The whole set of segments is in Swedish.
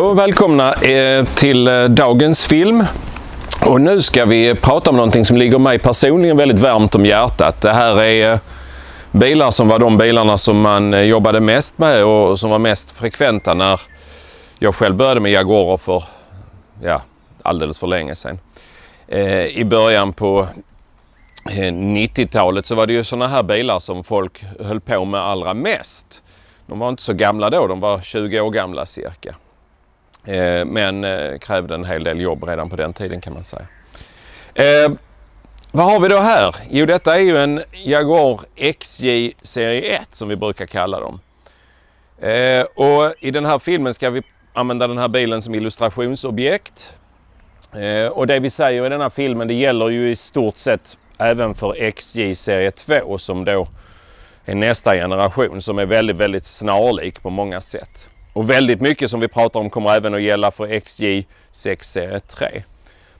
Hej och välkomna till dagens film. Och nu ska vi prata om någonting som ligger mig personligen väldigt varmt om hjärtat. Det här är bilar som var de bilarna som man jobbade mest med och som var mest frekventa när jag själv började med Jaguarer för alldeles för länge sedan. I början på 90-talet så var det ju sådana här bilar som folk höll på med allra mest. De var inte så gamla då, de var 20 år gamla cirka. Men krävde en hel del jobb redan på den tiden kan man säga. Vad har vi då här? Jo, detta är ju en Jaguar XJ serie 1 som vi brukar kalla dem. Och i den här filmen ska vi använda den här bilen som illustrationsobjekt. Och det vi säger i den här filmen, det gäller ju i stort sett även för XJ serie 2 som då är nästa generation, som är väldigt, väldigt snarlik på många sätt. Och väldigt mycket som vi pratar om kommer även att gälla för XJ 6 serie 3.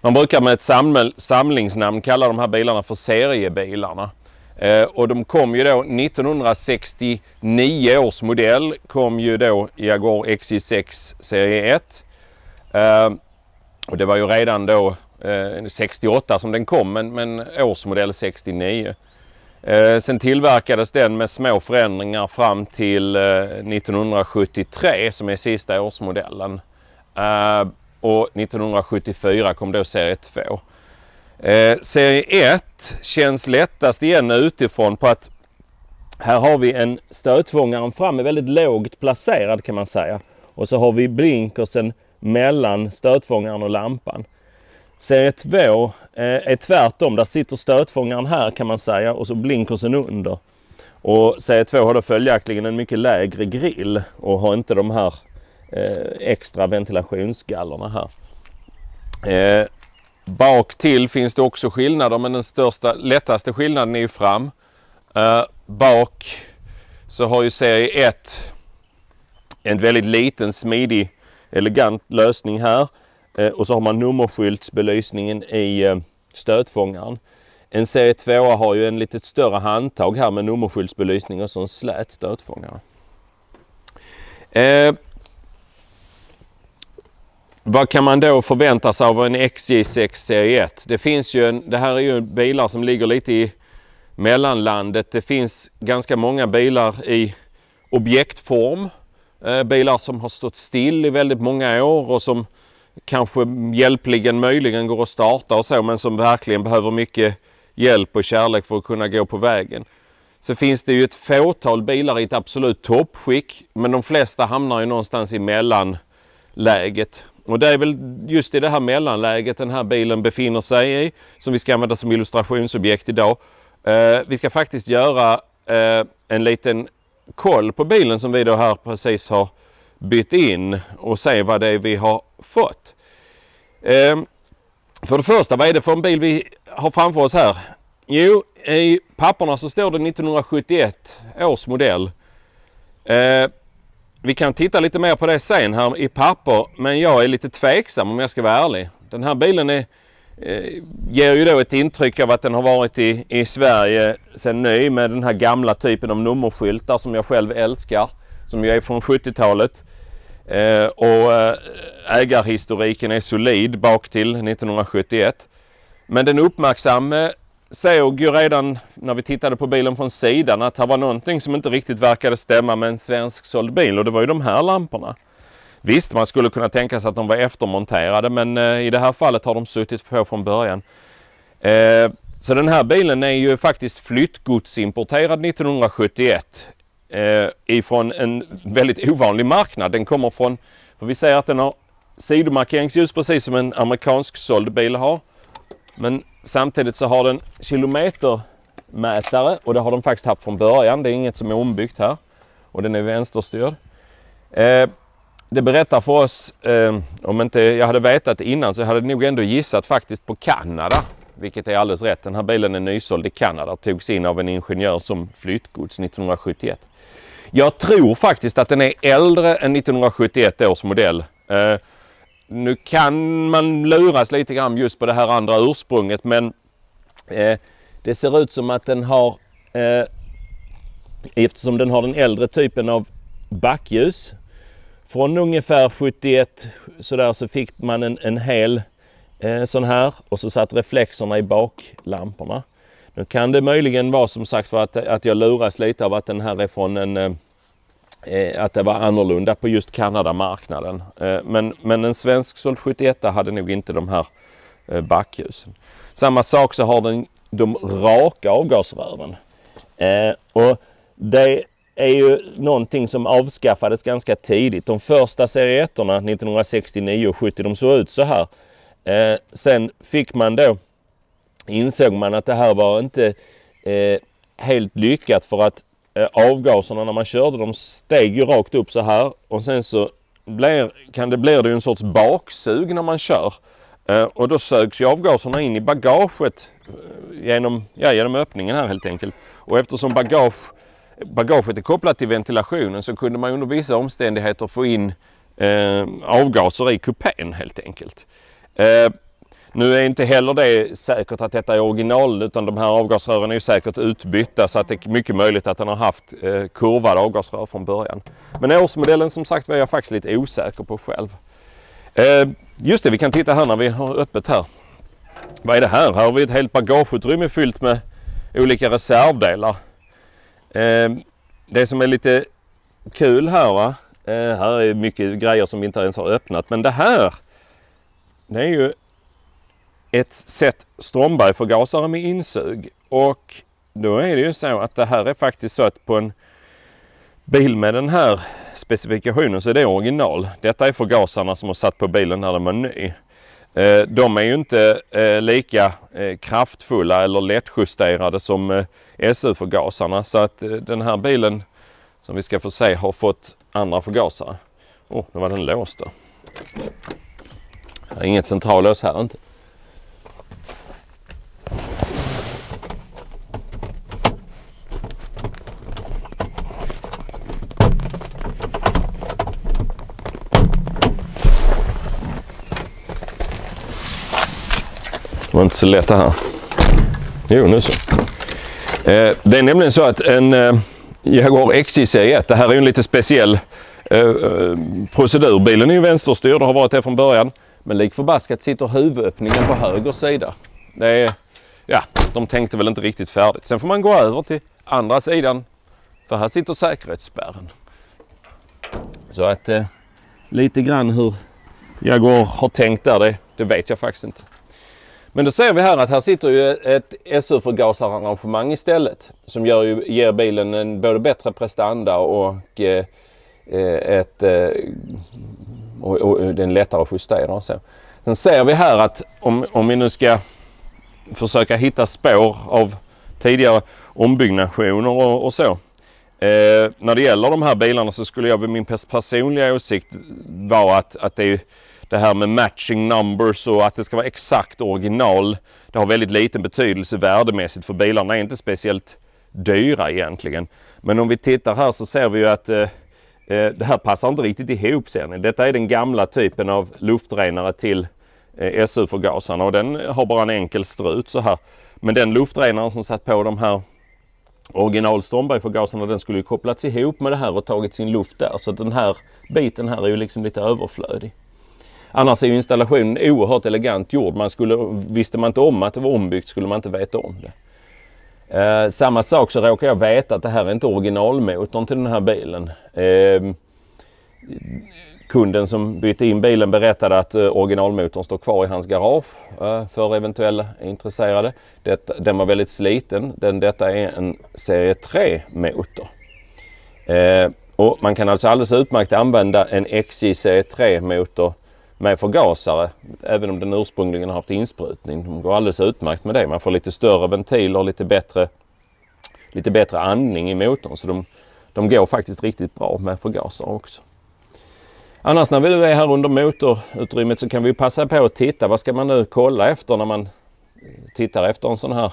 Man brukar med ett samlingsnamn kalla de här bilarna för seriebilarna. Och de kom ju då 1969 års modell kom ju då Jaguar XJ 6 serie 1. Och det var ju redan då 68 som den kom, men årsmodell 69. Sen tillverkades den med små förändringar fram till 1973 som är sista årsmodellen. Och 1974 kom då serie 2. Serie 1 känns lättast igen utifrån på att här har vi en stötfångaren fram är väldigt lågt placerad kan man säga. Och så har vi blinkersen mellan stötfångaren och lampan. Serie 2 är tvärtom, där sitter stötfångaren här kan man säga och så blinkersen under. Och serie 2 har då följaktligen en mycket lägre grill och har inte de här extra ventilationsgallerna här. Bak till finns det också skillnader, men den lättaste skillnaden är ju fram. Bak så har ju serie 1 en väldigt liten, smidig, elegant lösning här. Och så har man nummerskyltsbelysningen i stötfångaren. En serie 2 har ju en lite större handtag här med nummerskyltsbelysning och så en slät stötfångare. Vad kan man då förvänta sig av en XJ6 serie 1? Det här är ju bilar som ligger lite i mellanlandet. Det finns ganska många bilar i objektform. Bilar som har stått still i väldigt många år och som kanske hjälpligen möjligen går att starta och så, men som verkligen behöver mycket hjälp och kärlek för att kunna gå på vägen. Så finns det ju ett fåtal bilar i ett absolut toppskick, men de flesta hamnar ju någonstans i mellanläget. Och det är väl just i det här mellanläget den här bilen befinner sig i, som vi ska använda som illustrationsobjekt idag. Vi ska faktiskt göra en liten koll på bilen som vi då här precis har bytt in och se vad det är vi har fått. För det första, vad är det för en bil vi har framför oss här? Jo, i papperna så står det 1971 års modell. Vi kan titta lite mer på det sen här i papper, men jag är lite tveksam om jag ska vara ärlig. Den här bilen ger ju då ett intryck av att den har varit i Sverige sedan ny med den här gamla typen av nummerskyltar som jag själv älskar, som ju är från 70-talet. Och ägarhistoriken är solid bak till 1971. Men den uppmärksamme såg ju redan när vi tittade på bilen från sidan att det var någonting som inte riktigt verkade stämma med en svensk såld bil, och det var ju de här lamporna. Visst, man skulle kunna tänka sig att de var eftermonterade, men i det här fallet har de suttit på från början. Så den här bilen är ju faktiskt flyttgodsimporterad 1971 ifrån en väldigt ovanlig marknad. Den kommer från, för vi säger att den har sidomarkeringsljus precis som en amerikansk såld bil har. Men samtidigt så har den kilometermätare, och det har de faktiskt haft från början. Det är inget som är ombyggt här, och den är vänsterstyrd. Det berättar för oss, om inte jag hade vetat innan så hade jag nog ändå gissat faktiskt på Kanada, vilket är alldeles rätt. Den här bilen är nysåld i Kanada och togs in av en ingenjör som flyttgods 1971. Jag tror faktiskt att den är äldre än 1971 års modell. Nu kan man luras lite grann just på det här andra ursprunget, men det ser ut som att den har, eftersom den har den äldre typen av backljus, från ungefär 71 så där så fick man en hel sån här och så satt reflexerna i baklamporna. Nu kan det möjligen vara som sagt för att jag luras lite av att den här är från att det var annorlunda på just Kanadamarknaden. Men en svensk såld 71 hade nog inte de här backljusen. Samma sak så har den de raka avgasrören. Och det är ju någonting som avskaffades ganska tidigt. De första serie 1-orna 1969 och 70 de såg ut så här. Sen fick man då, insåg man att det här var inte helt lyckat för att avgaserna när man körde de steg ju rakt upp så här och sen så blir det en sorts baksug när man kör. Och då sögs ju avgaserna in i bagaget genom öppningen här helt enkelt. Och eftersom bagaget är kopplat till ventilationen så kunde man under vissa omständigheter få in avgaser i kupén helt enkelt. Nu är inte heller det säkert att detta är original utan de här avgasrören är ju säkert utbytta så att det är mycket möjligt att den har haft kurvade avgasrör från början. Men årsmodellen som sagt var jag faktiskt lite osäker på själv. Just det, vi kan titta här när vi har öppet här. Vad är det här? Här har vi ett helt bagageutrymme fyllt med olika reservdelar. Det som är lite kul här va? Här är mycket grejer som vi inte ens har öppnat. Men det här, det är ju ett set Strömberg-förgasare med insug. Och då är det ju så att det här är faktiskt så att på en bil med den här specifikationen så är det original. Detta är förgasarna som har satt på bilen när den var ny. De är ju inte lika kraftfulla eller lättjusterade som SU-förgasarna. Så att den här bilen som vi ska få se har fått andra förgasare. Nu var den låst då. Det är inget centrallås här inte. Det var inte så lätt det här. Jo, nu så. Det är nämligen så att en Jaguar XJ serie 1, det här är ju en lite speciell procedur. Bilen är ju vänsterstyrd och har varit det från början. Men lik förbaskat sitter huvudöppningen på höger sida. Det är, de tänkte väl inte riktigt färdigt. Sen får man gå över till andra sidan. För här sitter säkerhetsspärren. Så att lite grann hur Jaguar har tänkt där, det vet jag faktiskt inte. Men då ser vi här att här sitter ju ett SU-förgasararrangemang istället. Som ger bilen en både bättre prestanda och den lättare att justera och så. Sen ser vi här att om vi nu ska försöka hitta spår av tidigare ombyggnationer och så. När det gäller de här bilarna så skulle jag vid min personliga åsikt vara att det är det här med matching numbers och att det ska vara exakt original. Det har väldigt liten betydelse värdemässigt för bilarna är inte speciellt dyra egentligen. Men om vi tittar här så ser vi ju att det här passar inte riktigt ihop sen. Detta är den gamla typen av luftrenare till SU-förgasarna och den har bara en enkel strut så här. Men den luftrenaren som satt på de här original Strömberg-förgasarna den skulle ju kopplats ihop med det här och tagit sin luft där. Så den här biten här är ju liksom lite överflödig. Annars är ju installationen oerhört elegant gjord. Visste man inte om att det var ombyggt skulle man inte veta om det. Samma sak så råkar jag veta att det här är inte originalmotorn till den här bilen. Kunden som bytte in bilen berättade att originalmotorn står kvar i hans garage för eventuella intresserade. Den var väldigt sliten. Detta är en serie 3-motor. Och man kan alltså alldeles utmärkt använda en XJ serie 3-motor med förgasare, även om den ursprungligen har haft insprutning. De går alldeles utmärkt med det. Man får lite större ventiler och lite bättre andning i motorn. Så de går faktiskt riktigt bra med förgasare också. Annars när vi är här under motorutrymmet så kan vi passa på att titta. Vad ska man nu kolla efter när man tittar efter en sån här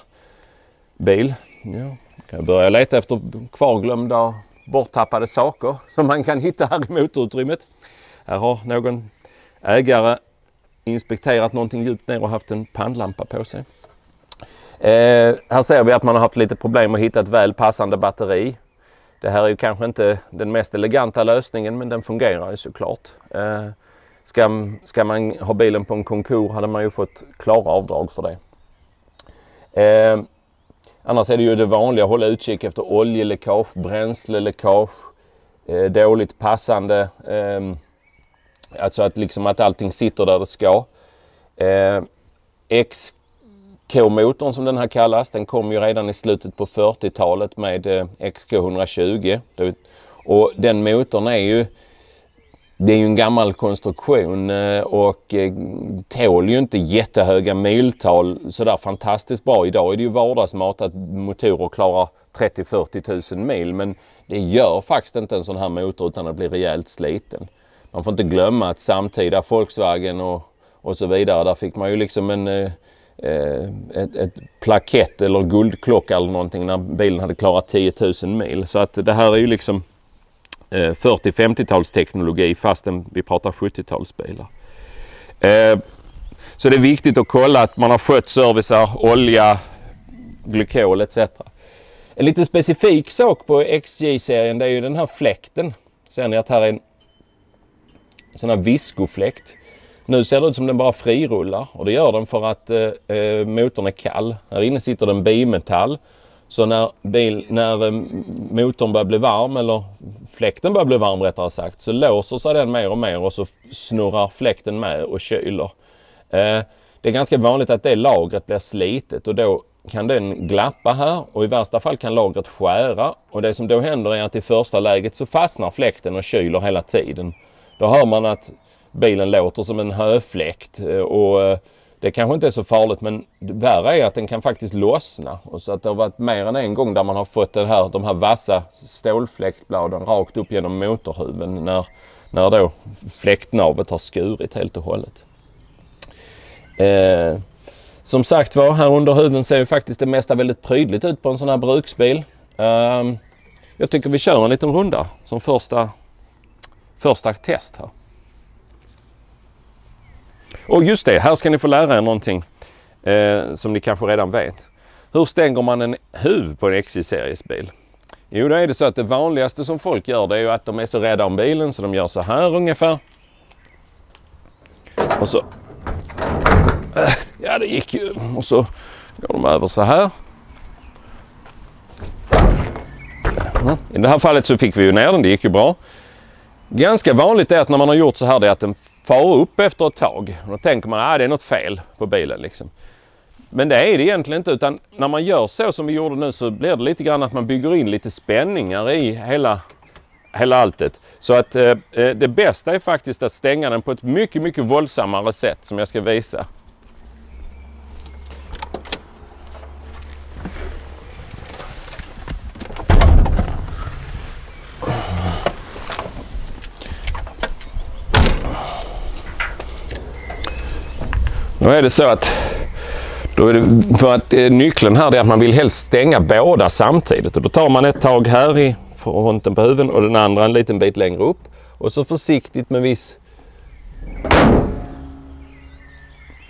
bil? Ja, kan jag börja leta efter kvarglömda borttappade saker som man kan hitta här i motorutrymmet. Här har någon ägare inspekterat någonting djupt ner och haft en pannlampa på sig. Här ser vi att man har haft lite problem att hitta ett väl passande batteri. Det här är ju kanske inte den mest eleganta lösningen, men den fungerar ju såklart. Ska man ha bilen på en konkur hade man ju fått klara avdrag för det. Annars är det ju det vanliga, hålla utkik efter oljeläckage, bränsleläckage, dåligt passande, alltså att allting sitter där det ska. XK-motorn som den här kallas, den kom ju redan i slutet på 40-talet med XK120. Och den motorn det är ju en gammal konstruktion och tål ju inte jättehöga miltal sådär fantastiskt bra. Idag är det ju vardagsmat att motorer klarar 30-40 000 mil, men det gör faktiskt inte en sån här motor utan att bli rejält sliten. Man får inte glömma att samtida Volkswagen och så vidare, där fick man ju liksom ett plakett eller guldklocka eller någonting när bilen hade klarat 10 000 mil. Så att det här är ju liksom 40-50-talsteknologi fastän vi pratar 70-talsbilar. Så det är viktigt att kolla att man har skött servicer, olja, glykol etc. En lite specifik sak på XJ-serien, det är ju den här fläkten. Ser ni att här är en sån här viskofläkt. Nu ser det ut som den bara frirullar, och det gör den för att motorn är kall. Här inne sitter den bimetall. Så när motorn börjar bli varm, eller fläkten börjar bli varm rättare sagt, så låser sig den mer och mer och så snurrar fläkten med och kyler. Det är ganska vanligt att det lagret blir slitet, och då kan den glappa här, och i värsta fall kan lagret skära. Och det som då händer är att i första läget så fastnar fläkten och kyler hela tiden. Då hör man att bilen låter som en höfläkt, och det kanske inte är så farligt, men värre är att den kan faktiskt lossna. Och så att det har varit mer än en gång där man har fått de här vassa stålfläktbladen rakt upp genom motorhuven när då fläktnavet har skurit helt och hållet. Som sagt var, här under huven ser ju faktiskt det mesta väldigt prydligt ut på en sån här bruksbil. Jag tycker vi kör en liten runda som första test här. Och just det, här ska ni få lära er någonting som ni kanske redan vet. Hur stänger man en huv på en XJ-seriesbil? Jo, då är det så att det vanligaste som folk gör, det är ju att de är så rädda om bilen så de gör så här ungefär. Och så... Ja, det gick ju. Och så går de över så här. I det här fallet så fick vi ju ner den, det gick ju bra. Ganska vanligt är att när man har gjort så här, det är att den far upp efter ett tag. Och då tänker man att det är något fel på bilen liksom. Men det är det egentligen inte, utan när man gör så som vi gjorde nu så blir det lite grann att man bygger in lite spänningar i hela alltet. Så att det bästa är faktiskt att stänga den på ett mycket, mycket våldsammare sätt som jag ska visa. Då är det så att, nyckeln här är att man vill helst stänga båda samtidigt. Och då tar man ett tag här i fronten på huven och den andra en liten bit längre upp. Och så försiktigt med viss...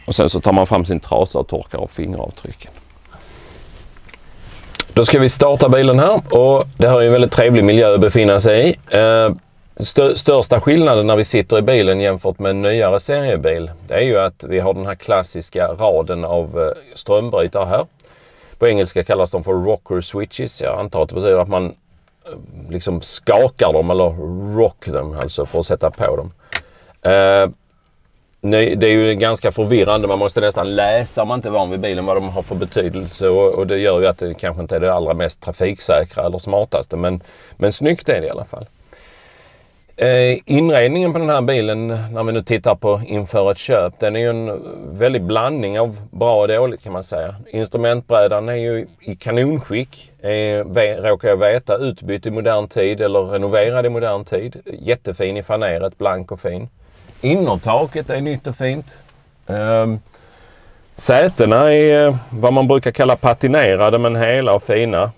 Och sen så tar man fram sin trasa och torkar av fingeravtrycken. Då ska vi starta bilen här, och det här är en väldigt trevlig miljö att befinna sig i. Största skillnaden när vi sitter i bilen jämfört med en nyare seriebil, det är ju att vi har den här klassiska raden av strömbrytare här. På engelska kallas de för rocker switches. Jag antar att det betyder att man liksom skakar dem eller rock dem, alltså för att sätta på dem. Det är ju ganska förvirrande, man måste nästan läsa om man inte är van vid bilen vad de har för betydelse, och det gör ju att det kanske inte är det allra mest trafiksäkra eller smartaste, men snyggt är det i alla fall. Inredningen på den här bilen, när vi nu tittar på inför ett köp, den är ju en väldig blandning av bra och dåligt kan man säga. Instrumentbrädan är ju i kanonskick, råkar jag veta, utbytt i modern tid eller renoverad i modern tid. Jättefin i faneret, blank och fin. Innertaket är nytt och fint. Sätena är vad man brukar kalla patinerade, men hela och fina.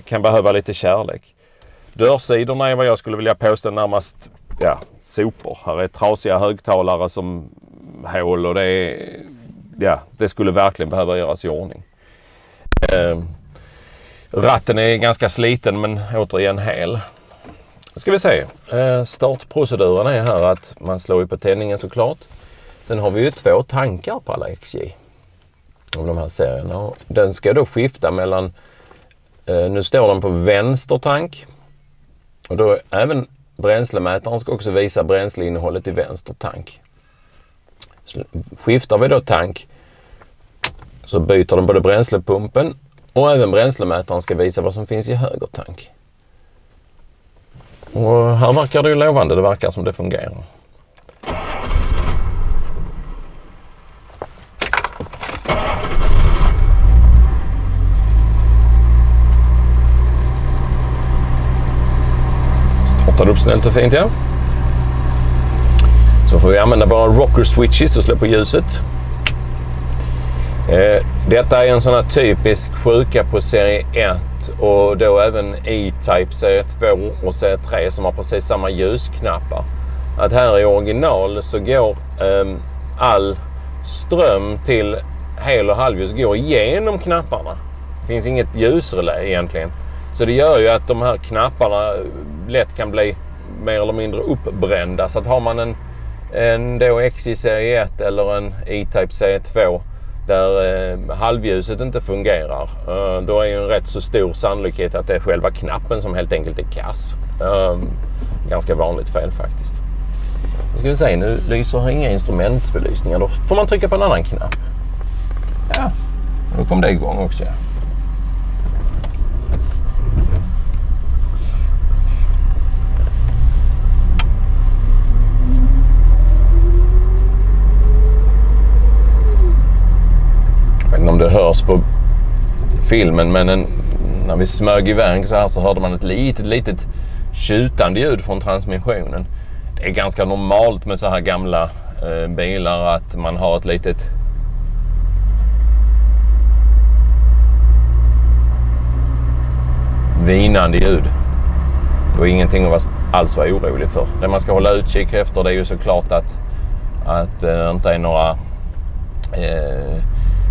Kan behöva lite kärlek. Dörrsidorna är vad jag skulle vilja påstå närmast sopor. Här är trasiga högtalare som hål, och det skulle verkligen behöva göras i ordning. Ratten är ganska sliten men återigen hel. Ska vi se. Startproceduren är här att man slår ju på tändningen såklart. Sen har vi ju 2 tankar på alla XJ. Av de här serierna. Den ska då skifta mellan... nu står den på vänster tank. Och då även bränslemätaren ska också visa bränsleinnehållet i vänster tank. Så skiftar vi då tank så byter den både bränslepumpen och även bränslemätaren ska visa vad som finns i höger tank. Och här verkar det ju lovande, det verkar som det fungerar. Startar upp snällt och fint, ja. Så får vi använda våra rocker switches och slå på ljuset. Detta är en sån här typisk sjuka på serie 1 och då även E-Type serie 2 och serie 3 som har precis samma ljusknappar. Att här i original så går all ström till hel- och halvljus går igenom knapparna. Det finns inget ljusrelä egentligen. Så det gör ju att de här knapparna lätt kan bli mer eller mindre uppbrända. Så att har man en då XJ serie 1 eller en E-Type serie 2 där halvljuset inte fungerar, då är ju en rätt så stor sannolikhet att det är själva knappen som helt enkelt är kass. Ganska vanligt fel faktiskt. Nu ska vi se, nu lyser inga instrumentbelysningar. Då får man trycka på en annan knapp. Ja, då kom det igång också. Om det hörs på filmen, men när vi smög iväg så här så hörde man ett litet tjutande ljud från transmissionen. Det är ganska normalt med så här gamla bilar att man har ett litet vinande ljud. Det var ingenting att alls vara orolig för. Det man ska hålla utkik efter, det är ju såklart att det inte är några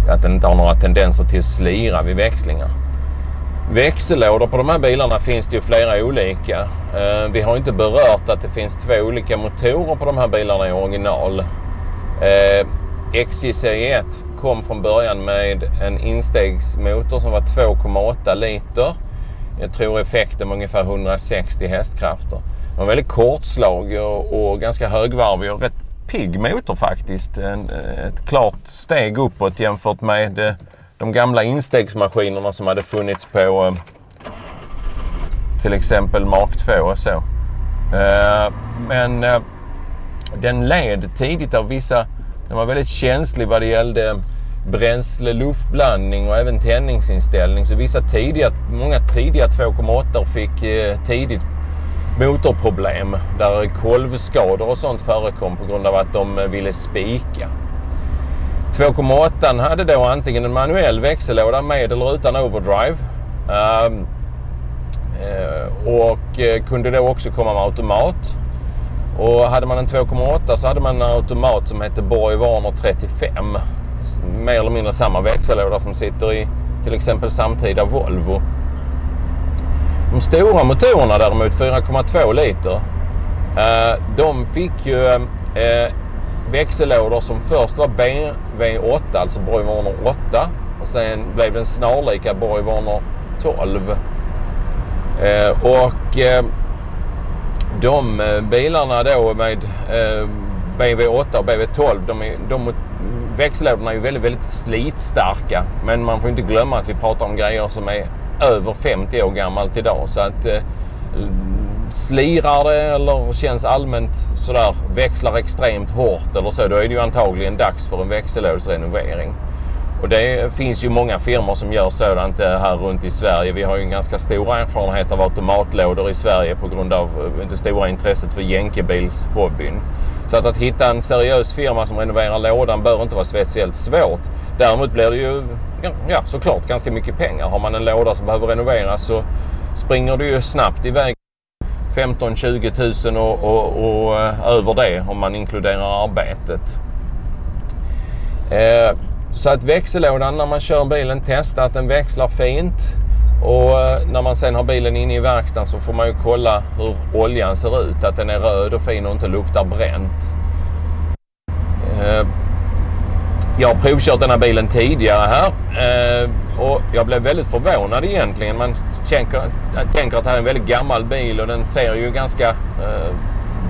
att den inte har några tendenser till att slira vid växlingar. Växellådor på de här bilarna finns det ju flera olika. Vi har inte berört att det finns 2 olika motorer på de här bilarna i original. XJ serie 1 kom från början med en instegsmotor som var 2,8 liter. Jag tror effekten var ungefär 160 hästkrafter. Det var väldigt kortslag och ganska högvarvig och rätt pigg motor faktiskt. Ett klart steg uppåt jämfört med de gamla instegsmaskinerna som hade funnits på till exempel Mark 2 och så. Men den led tidigt av vissa, den var väldigt känslig vad det gällde bränsle-luftblandning och även tändningsinställning. Så många tidiga 2,8 fick tidigt motorproblem där kolvskador och sånt förekom på grund av att de ville spika. 2,8 hade då antingen en manuell växellåda med eller utan overdrive och kunde då också komma med automat. Och hade man en 2,8 så hade man en automat som hette Borg-Warner 35. Mer eller mindre samma växellåda som sitter i till exempel samtida Volvo. De stora motorerna däremot, 4,2 liter, de fick ju växellådor som först var BV8, alltså Borg-Warner 8, och sen blev den snarlika Borg-Warner 12. De bilarna då med BV8 och BV12, växellådorna är ju väldigt, väldigt slitstarka, men man får inte glömma att vi pratar om grejer som är över 50 år gammalt idag, så att slirar det eller känns allmänt sådär, växlar extremt hårt eller så, då är det ju antagligen dags för en växellådsrenovering. Och det finns ju många firmor som gör sådant här runt i Sverige. Vi har ju en ganska stor erfarenhet av automatlådor i Sverige på grund av det stora intresset för jänkebilshobbyn. Så att hitta en seriös firma som renoverar lådan bör inte vara speciellt svårt. Däremot blir det ju såklart ganska mycket pengar. Har man en låda som behöver renoveras så springer du ju snabbt iväg 15-20 000 och över det om man inkluderar arbetet. Så att växellådan när man kör bilen, testa att den växlar fint Och när man sen har bilen inne i verkstaden så får man ju kolla hur oljan ser ut. Att den är röd och fin och inte luktar bränt. Jag har provkört den här bilen tidigare här. Och jag blev väldigt förvånad egentligen. Man tänker att det här är en väldigt gammal bil och den ser ju ganska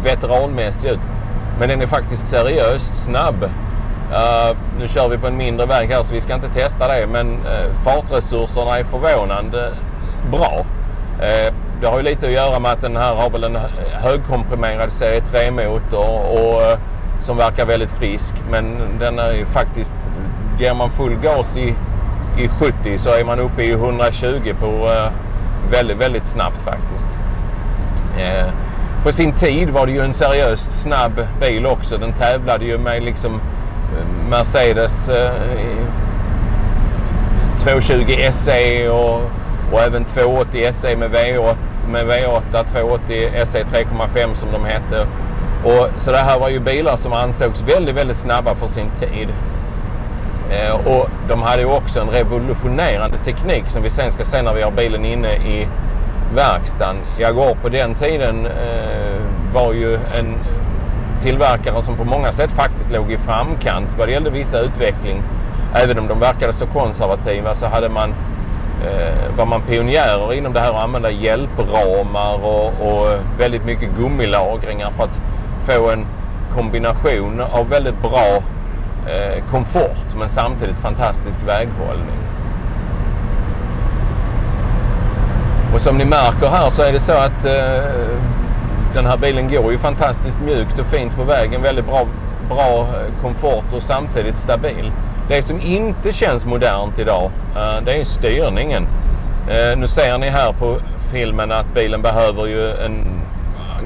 veteranmässig ut. Men den är faktiskt seriöst snabb. Nu kör vi på en mindre väg här så vi ska inte testa det, men fartresurserna är förvånande bra. Det har ju lite att göra med att den här har väl en högkomprimerad serie 3-motor och som verkar väldigt frisk, men den är ju faktiskt, ger man full gas i 70 så är man uppe i 120 på väldigt, väldigt snabbt faktiskt. På sin tid var det ju en seriöst snabb bil också. Den tävlade ju med liksom Mercedes 220 SE och även 280 SE med V8 280 SE 3,5 som de hette. Och så det här var ju bilar som ansågs väldigt, väldigt snabba för sin tid. Och de hade ju också en revolutionerande teknik som vi sen ska se när vi har bilen inne i verkstaden. Jaguar på den tiden var ju en tillverkare som på många sätt faktiskt låg i framkant vad det gällde vissa utveckling. Även om de verkade så konservativa så var man pionjärer inom det här att använda hjälpramar och väldigt mycket gummilagringar för att få en kombination av väldigt bra komfort men samtidigt fantastisk väghållning. Och som ni märker här så är det så att den här bilen går ju fantastiskt mjukt och fint på vägen. Väldigt bra komfort och samtidigt stabil. Det som inte känns modernt idag, det är styrningen. Nu ser ni här på filmen att bilen behöver ju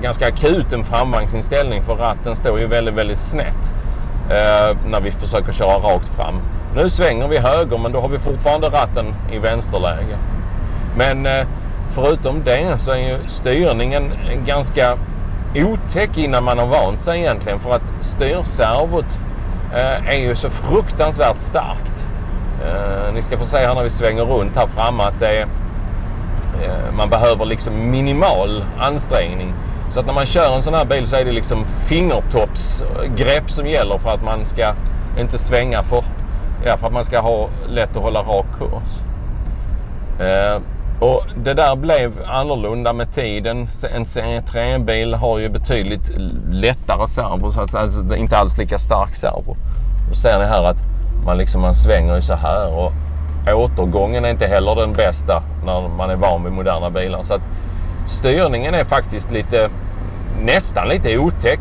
ganska akut en framvagnsinställning för ratten står ju väldigt, väldigt snett när vi försöker köra rakt fram. Nu svänger vi höger men då har vi fortfarande ratten i vänsterläge. Men förutom det så är ju styrningen ganska otäck innan man har vant sig egentligen, för att styrservot är ju så fruktansvärt starkt. Ni ska få se här när vi svänger runt här framme att man behöver liksom minimal ansträngning. Så att när man kör en sån här bil så är det liksom fingertoppsgrepp som gäller för att man ska inte svänga för att man ska ha lätt att hålla rak kurs. Och det där blev annorlunda med tiden. En serie 3-bil har ju betydligt lättare servo, så att alltså inte alls lika stark servo. Då ser ni här att man svänger ju så här, och återgången är inte heller den bästa när man är van vid moderna bilar. Så att styrningen är faktiskt nästan lite otäck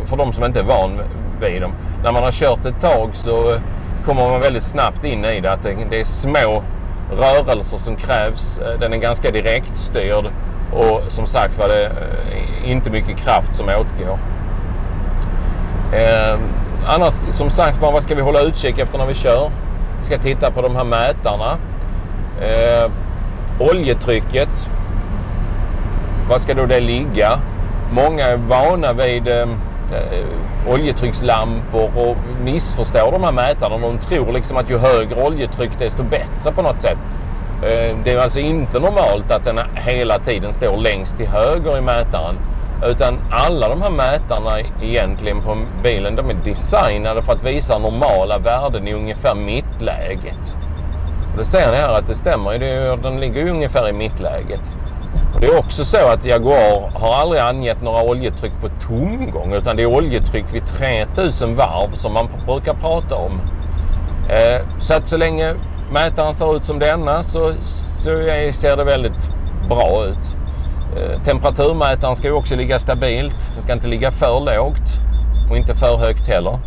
för de som inte är van vid dem. När man har kört ett tag så kommer man väldigt snabbt in i det, att det är små rörelser som krävs. Den är ganska direkt styrd och som sagt var det inte mycket kraft som åtgår. Annars som sagt, vad ska vi hålla utkik efter när vi kör? Vi ska titta på de här mätarna. Oljetrycket, vad ska då det ligga? Många är vana vid oljetryckslampor och missförstår de här mätarna. De tror liksom att ju högre oljetryck desto bättre på något sätt. Det är alltså inte normalt att den hela tiden står längst till höger i mätaren, utan alla de här mätarna egentligen på bilen, de är designade för att visa normala värden i ungefär mittläget. Och då ser ni här att det stämmer, den ligger ju ungefär i mittläget. Och det är också så att Jaguar har aldrig angett några oljetryck på tomgång, utan det är oljetryck vid 3000 varv som man brukar prata om. Så att så länge mätaren ser ut som denna så ser det väldigt bra ut. Temperaturmätaren ska ju också ligga stabilt. Den ska inte ligga för lågt och inte för högt heller.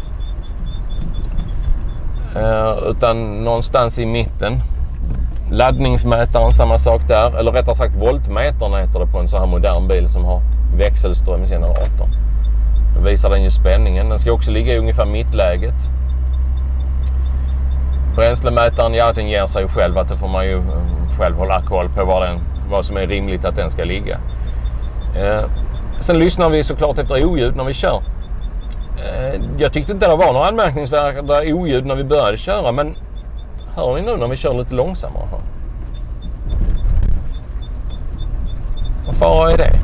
Utan någonstans i mitten. Laddningsmätaren, samma sak där. Eller rättare sagt voltmätaren heter det på en så här modern bil som har växelström i generatorn. Då visar den ju spänningen. Den ska också ligga i ungefär mittläget. Bränslemätaren, ja, den ger sig själv, att det får man ju själv hålla koll på vad som är rimligt att den ska ligga. Sen lyssnar vi såklart efter oljud när vi kör. Jag tyckte inte det var några anmärkningsvärda oljud när vi började köra, men hör ni nu när vi kör lite långsammare här? Vad fara är det?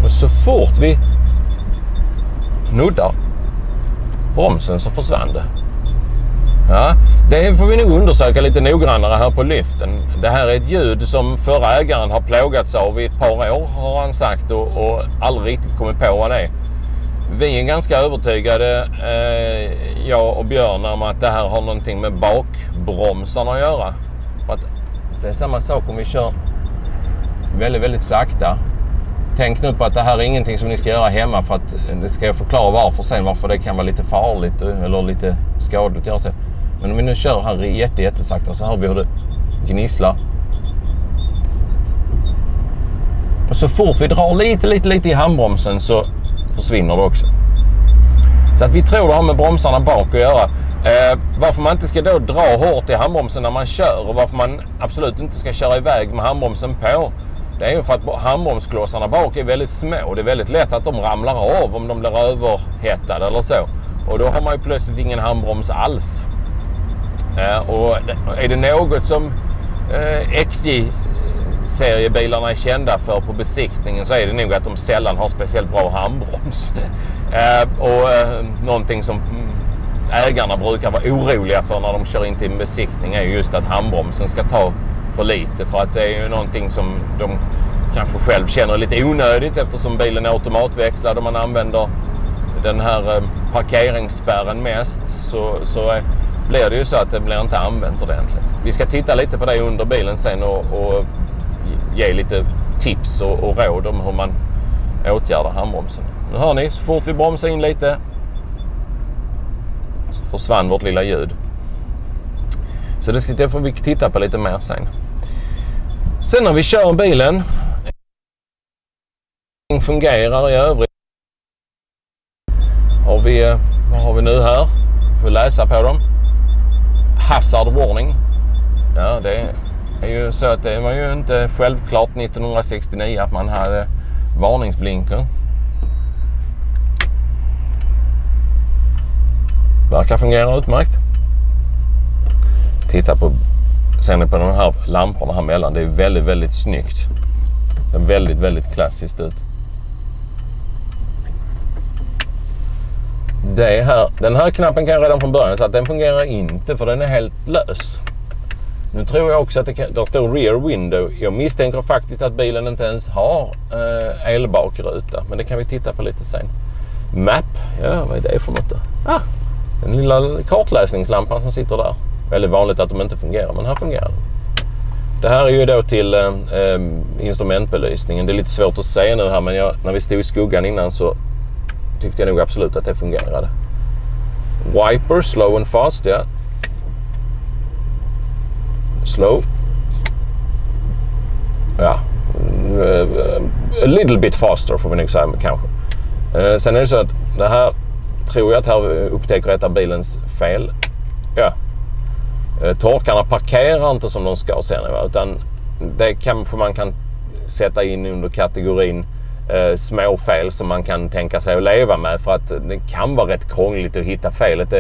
Och så fort vi nuddar bromsen så försvann det. Ja, det får vi nog undersöka lite noggrannare här på lyften. Det här är ett ljud som förra ägaren har plågats av i ett par år, har han sagt, och aldrig riktigt kommit på vad det är. Vi är ganska övertygade, jag och Björn, om att det här har någonting med bakbromsarna att göra. För att det är samma sak om vi kör väldigt, väldigt sakta. Tänk nu på att det här är ingenting som ni ska göra hemma, för att det ska jag förklara varför det kan vara lite farligt eller lite skadligt att göra så. Men om vi nu kör här jättesakta så hör vi hur det gnisslar. Och så fort vi drar lite i handbromsen så försvinner det också. Så att vi tror det har med bromsarna bak att göra. Varför man inte ska då dra hårt i handbromsen när man kör och varför man absolut inte ska köra iväg med handbromsen på, det är ju för att handbromsklossarna bak är väldigt små. Det är väldigt lätt att de ramlar av om de blir överhettade eller så. Och då har man ju plötsligt ingen handbroms alls. Och är det något som XJ-seriebilarna är kända för på besiktningen, så är det nog att de sällan har speciellt bra handbroms. Någonting som ägarna brukar vara oroliga för när de kör in till en besiktning är just att handbromsen ska ta för lite, för att det är ju någonting som de kanske själv känner lite onödigt, eftersom bilen är automatväxlad och man använder den här parkeringsspärren mest, så blir det ju så att det blir inte använt ordentligt. Vi ska titta lite på det under bilen sen och ge lite tips och råd om hur man åtgärdar handbromsen. Nu hör ni, så fort vi bromsar in lite så försvann vårt lilla ljud. Så det får vi titta på lite mer sen. Sen när vi kör bilen fungerar i övrigt. Vad har vi nu här? Får läsa på dem. Hazard warning. Ja, det är ju så att det var ju inte självklart 1969 att man hade varningsblinker. Verkar fungera utmärkt. Titta på, ser ni på de här lamporna här mellan. Det är väldigt, väldigt snyggt. Det ser väldigt, väldigt klassiskt ut. Den här knappen kan jag redan från början, så att den fungerar inte, för den är helt lös. Nu tror jag också att där står rear window. Jag misstänker faktiskt att bilen inte ens har elbakruta, men det kan vi titta på lite sen. Map, ja, vad är det för något då? Den lilla kartläsningslampan som sitter där. Väldigt vanligt att de inte fungerar, men här fungerar den. Det här är ju då till instrumentbelysningen. Det är lite svårt att se nu här, men när vi stod i skuggan innan så tyckte jag nog absolut att det fungerade. Wiper, slow and fast, ja. Slow. Ja. A little bit faster får vi nog säga kanske. Sen är det så att det här tror jag att här upptäcker ett av bilens fel. Ja. Torkarna parkerar inte som de ska sen, utan det kanske man kan sätta in under kategorin små fel som man kan tänka sig att leva med, för att det kan vara rätt krångligt att hitta felet.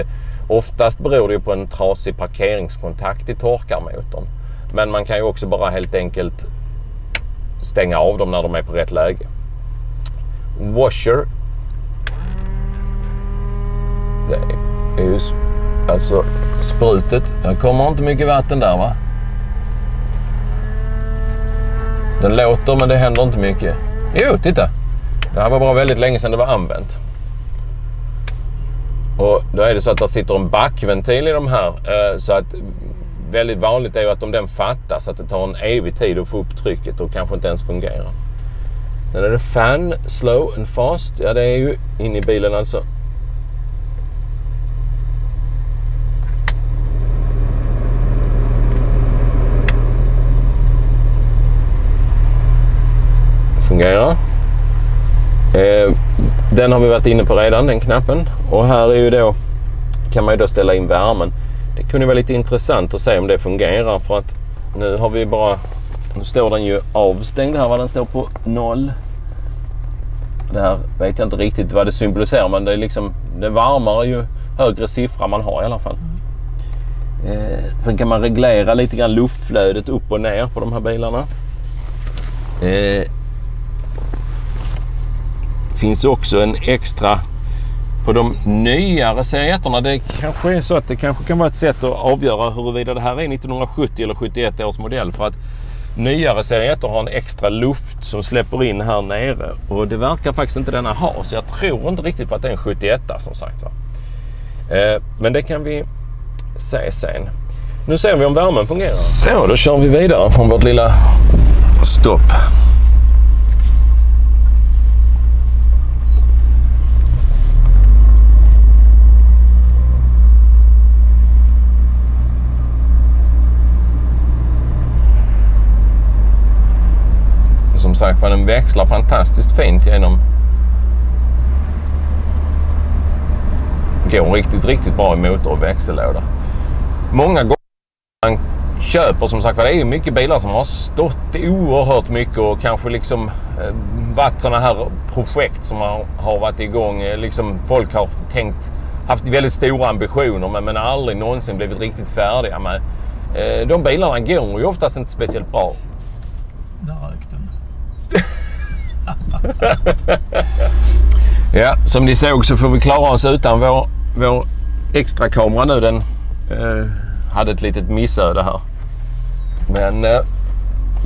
Oftast beror det ju på en trasig parkeringskontakt i torkarmotorn, men man kan ju också bara helt enkelt stänga av dem när de är på rätt läge. Washer, det är ju alltså sprutet. Det kommer inte mycket vatten där, va? Den låter, men det händer inte mycket. Jo, titta. Det här var bara väldigt länge sedan det var använt. Och då är det så att det sitter en backventil i de här. Så att väldigt vanligt är ju att om den fattas, att det tar en evig tid att få upp trycket och kanske inte ens fungerar. Sen är det fan, slow and fast. Ja, det är ju in i bilen alltså. Fungerar. Den har vi varit inne på redan, den knappen. Och här är ju då, kan man ju då ställa in värmen. Det kunde vara lite intressant att se om det fungerar, för att nu har vi bara, nu står den ju avstängd här, vad den står på 0. Det här vet jag inte riktigt vad det symboliserar, men det är liksom, det varmare ju högre siffra man har i alla fall. Sen kan man reglera lite grann luftflödet upp och ner på de här bilarna. Finns också en extra på de nyare serieettorna. Det kanske är så att det kanske kan vara ett sätt att avgöra huruvida det här är 1970 eller 71 års modell, för att nyare serieettor har en extra luft som släpper in här nere, och det verkar faktiskt inte denna ha, så jag tror inte riktigt på att det är en 71 som sagt, va? Men det kan vi se sen. Nu ser vi om värmen fungerar. Så, då kör vi vidare från vårt lilla stopp. Som sagt, för den växlar fantastiskt fint genom. Går riktigt bra i motor och växellåda. Många gånger man köper, som sagt, det är ju mycket bilar som har stått oerhört mycket och kanske liksom varit sådana här projekt som har varit igång. Liksom folk har haft väldigt stora ambitioner men aldrig någonsin blivit riktigt färdiga med. De bilarna går ju oftast inte speciellt bra. Där rökte den. Ja, som ni såg så får vi klara oss utan vår extra kamera nu. Den hade ett litet missöde här. Men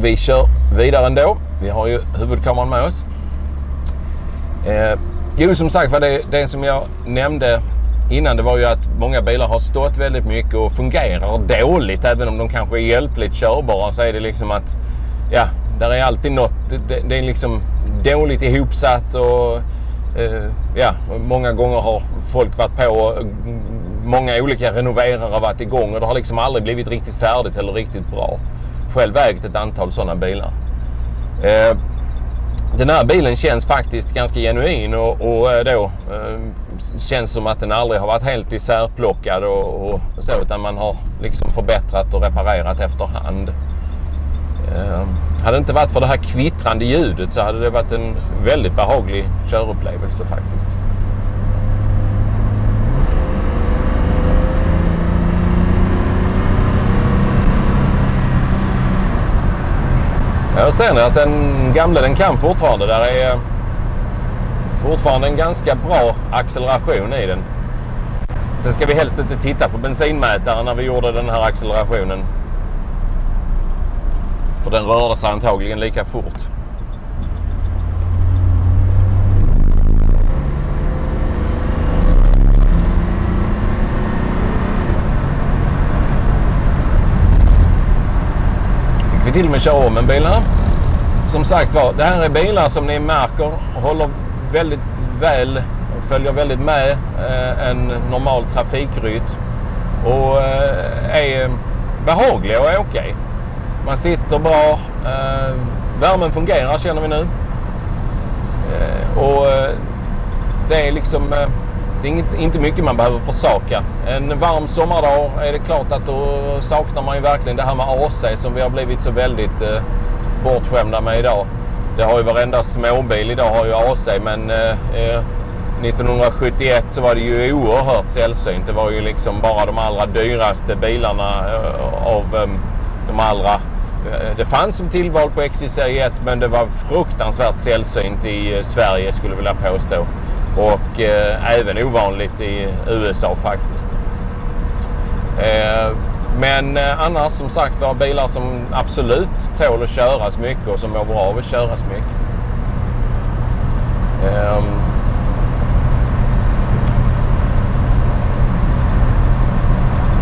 vi kör vidare ändå. Vi har ju huvudkameran med oss. Jo, som sagt, det som jag nämnde innan, det var ju att många bilar har stått väldigt mycket och fungerar dåligt. Även om de kanske är hjälpligt körbara, så är det liksom att ja, där är alltid något. Det är liksom dåligt ihopsatt och ja, många gånger har folk varit på och många olika renoverare har varit igång och det har liksom aldrig blivit riktigt färdigt eller riktigt bra. Själv ägt ett antal sådana bilar. Den här bilen känns faktiskt ganska genuin och då känns som att den aldrig har varit helt isärplockad och så, utan man har liksom förbättrat och reparerat efterhand. Hade det inte varit för det här kvittrande ljudet så hade det varit en väldigt behaglig körupplevelse faktiskt. Jag ser att den gamla, den kan fortfarande. Där är fortfarande en ganska bra acceleration i den. Sen ska vi helst inte titta på bensinmätaren när vi gjorde den här accelerationen. För den rörde sig antagligen lika fort. Fick vi till och med köra om en bil här. Som sagt var, det här är bilar som ni märker håller väldigt väl, följer väldigt med en normal trafikrytm och är behagliga och är okej. Man sitter bra, värmen fungerar känner vi nu. Och det är liksom, det är inte mycket man behöver försaka. En varm sommardag är det klart att då saknar man ju verkligen det här med AC som vi har blivit så väldigt bortskämda med idag. Det har ju varenda småbil idag har ju AC, men 1971 så var det ju oerhört sällsynt. Det var ju liksom bara de allra dyraste bilarna av de allra. Det fanns som tillval på XC 1, men det var fruktansvärt sällsynt i Sverige skulle jag vilja påstå. Och även ovanligt i USA faktiskt. Men annars som sagt var bilar som absolut tål att köras mycket och som mår bra av att köras mycket.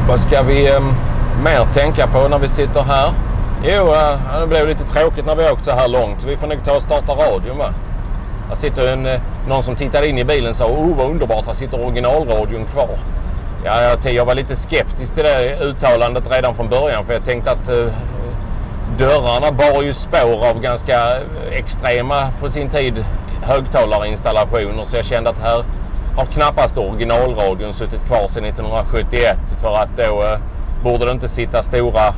Vad ska vi mer tänka på när vi sitter här? Jo, det blev lite tråkigt när vi åkt så här långt. Vi får nog ta och starta radion, va? Här sitter någon som tittade in i bilen och sa vad underbart, här sitter originalradion kvar. Ja, jag var lite skeptisk till det uttalandet redan från början, för jag tänkte att dörrarna bar ju spår av ganska extrema på sin tid högtalarinstallationer, så jag kände att här har knappast originalradion suttit kvar sedan 1971, för att då borde det inte sitta stora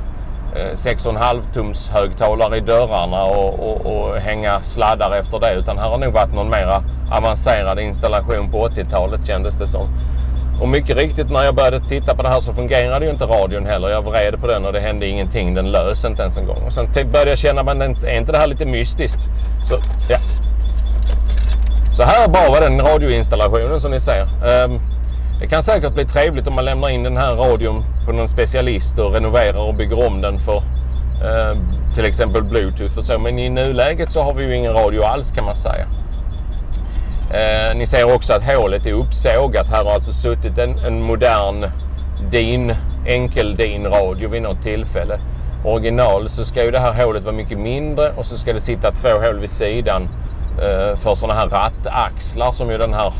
6,5 tums högtalare i dörrarna och hänga sladdar efter det, utan här har nog varit någon mera avancerad installation på 80-talet kändes det som. Och mycket riktigt när jag började titta på det här så fungerade ju inte radion heller. Jag vred på den och det hände ingenting. Den lös inte ens en gång. Och sen började jag känna, men är inte det här lite mystiskt? Så, ja. Så här bra var den radioinstallationen som ni ser. Det kan säkert bli trevligt om man lämnar in den här radion på någon specialist och renoverar och bygger om den för till exempel Bluetooth och så. Men i nuläget så har vi ju ingen radio alls kan man säga. Ni ser också att hålet är uppsågat. Här har alltså suttit en modern enkel DIN-radio vid något tillfälle. Original så ska ju det här hålet vara mycket mindre och så ska det sitta 2 hål vid sidan för sådana här rattaxlar som ju den här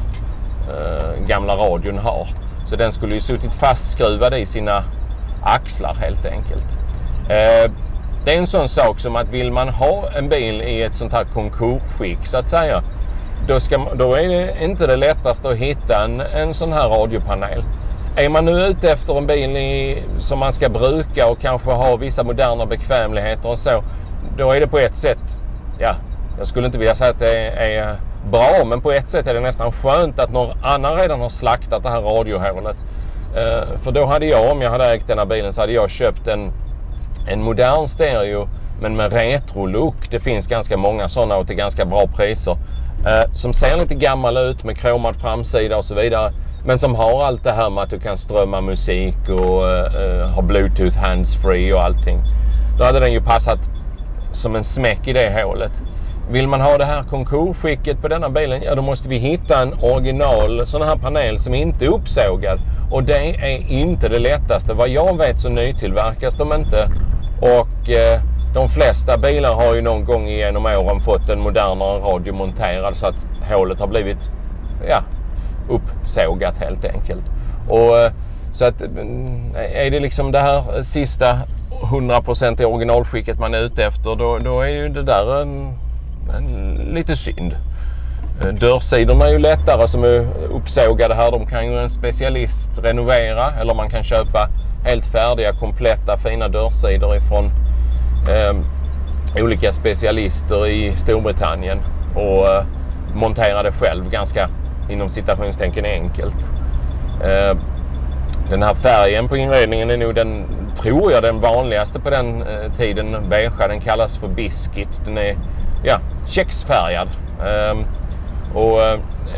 gamla radion har. Så den skulle ju suttit fastskruvad i sina axlar helt enkelt. Det är en sån sak som att vill man ha en bil i ett sånt här konkursskick så att säga, då är det inte det lättaste att hitta en sån här radiopanel. Är man nu ute efter en bil som man ska bruka och kanske ha vissa moderna bekvämligheter och så, då är det på ett sätt, ja, jag skulle inte vilja säga att det är bra, men på ett sätt är det nästan skönt att någon annan redan har slaktat det här radiohålet. För då hade jag, om jag hade ägt den här bilen, så hade jag köpt en modern stereo men med retro-look. Det finns ganska många sådana och till ganska bra priser. Som ser lite gammal ut med kromad framsida och så vidare. Men som har allt det här med att du kan strömma musik och ha Bluetooth handsfree och allting. Då hade den ju passat som en smäck i det hålet. Vill man ha det här konkursskicket på denna bilen, ja då måste vi hitta en original sån här panel som inte är uppsågad. Och det är inte det lättaste. Vad jag vet så nytillverkas de inte. Och de flesta bilar har ju någon gång genom åren fått en modernare radio monterad så att hålet har blivit, ja, uppsågat helt enkelt. Och så att är det liksom det här sista 100% i originalskicket man är ute efter, då är ju det där lite synd. Dörrsidorna är ju lättare som är uppsågade här. De kan ju en specialist renovera, eller man kan köpa helt färdiga, kompletta, fina dörrsidor ifrån olika specialister i Storbritannien och montera det själv ganska inom citationstecken enkelt. Den här färgen på inredningen är nog tror jag den vanligaste på den tiden, beige. Den kallas för biscuit. Den är, ja, kexfärgad och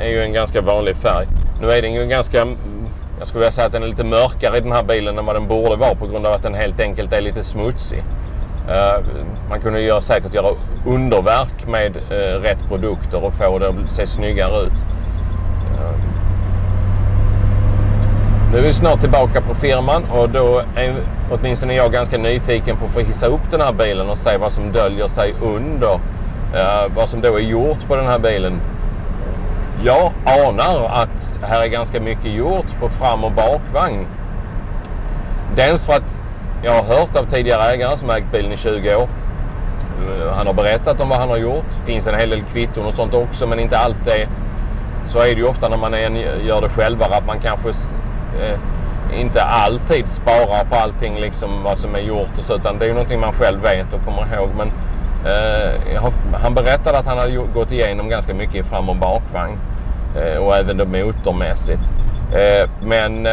är ju en ganska vanlig färg. Nu är den ju ganska, jag skulle vilja säga att den är lite mörkare i den här bilen än vad den borde vara på grund av att den helt enkelt är lite smutsig. Man kunde säkert göra underverk med rätt produkter och få det att se snyggare ut. Nu är vi snart tillbaka på firman och då är åtminstone jag ganska nyfiken på att få hissa upp den här bilen och se vad som döljer sig under, vad som då är gjort på den här bilen. Jag anar att här är ganska mycket gjort på fram- och bakvagn. Dels för att jag har hört av tidigare ägare som ägt bilen i 20 år. Han har berättat om vad han har gjort. Det finns en hel del kvitton och sånt också, men inte alltid. Så är det ju ofta när man gör det själva att man kanske inte alltid sparar på allting liksom vad som är gjort och så, utan det är ju någonting man själv vet och kommer ihåg. Men han berättade att han hade gått igenom ganska mycket i fram- och bakvagn och även det motormässigt. Men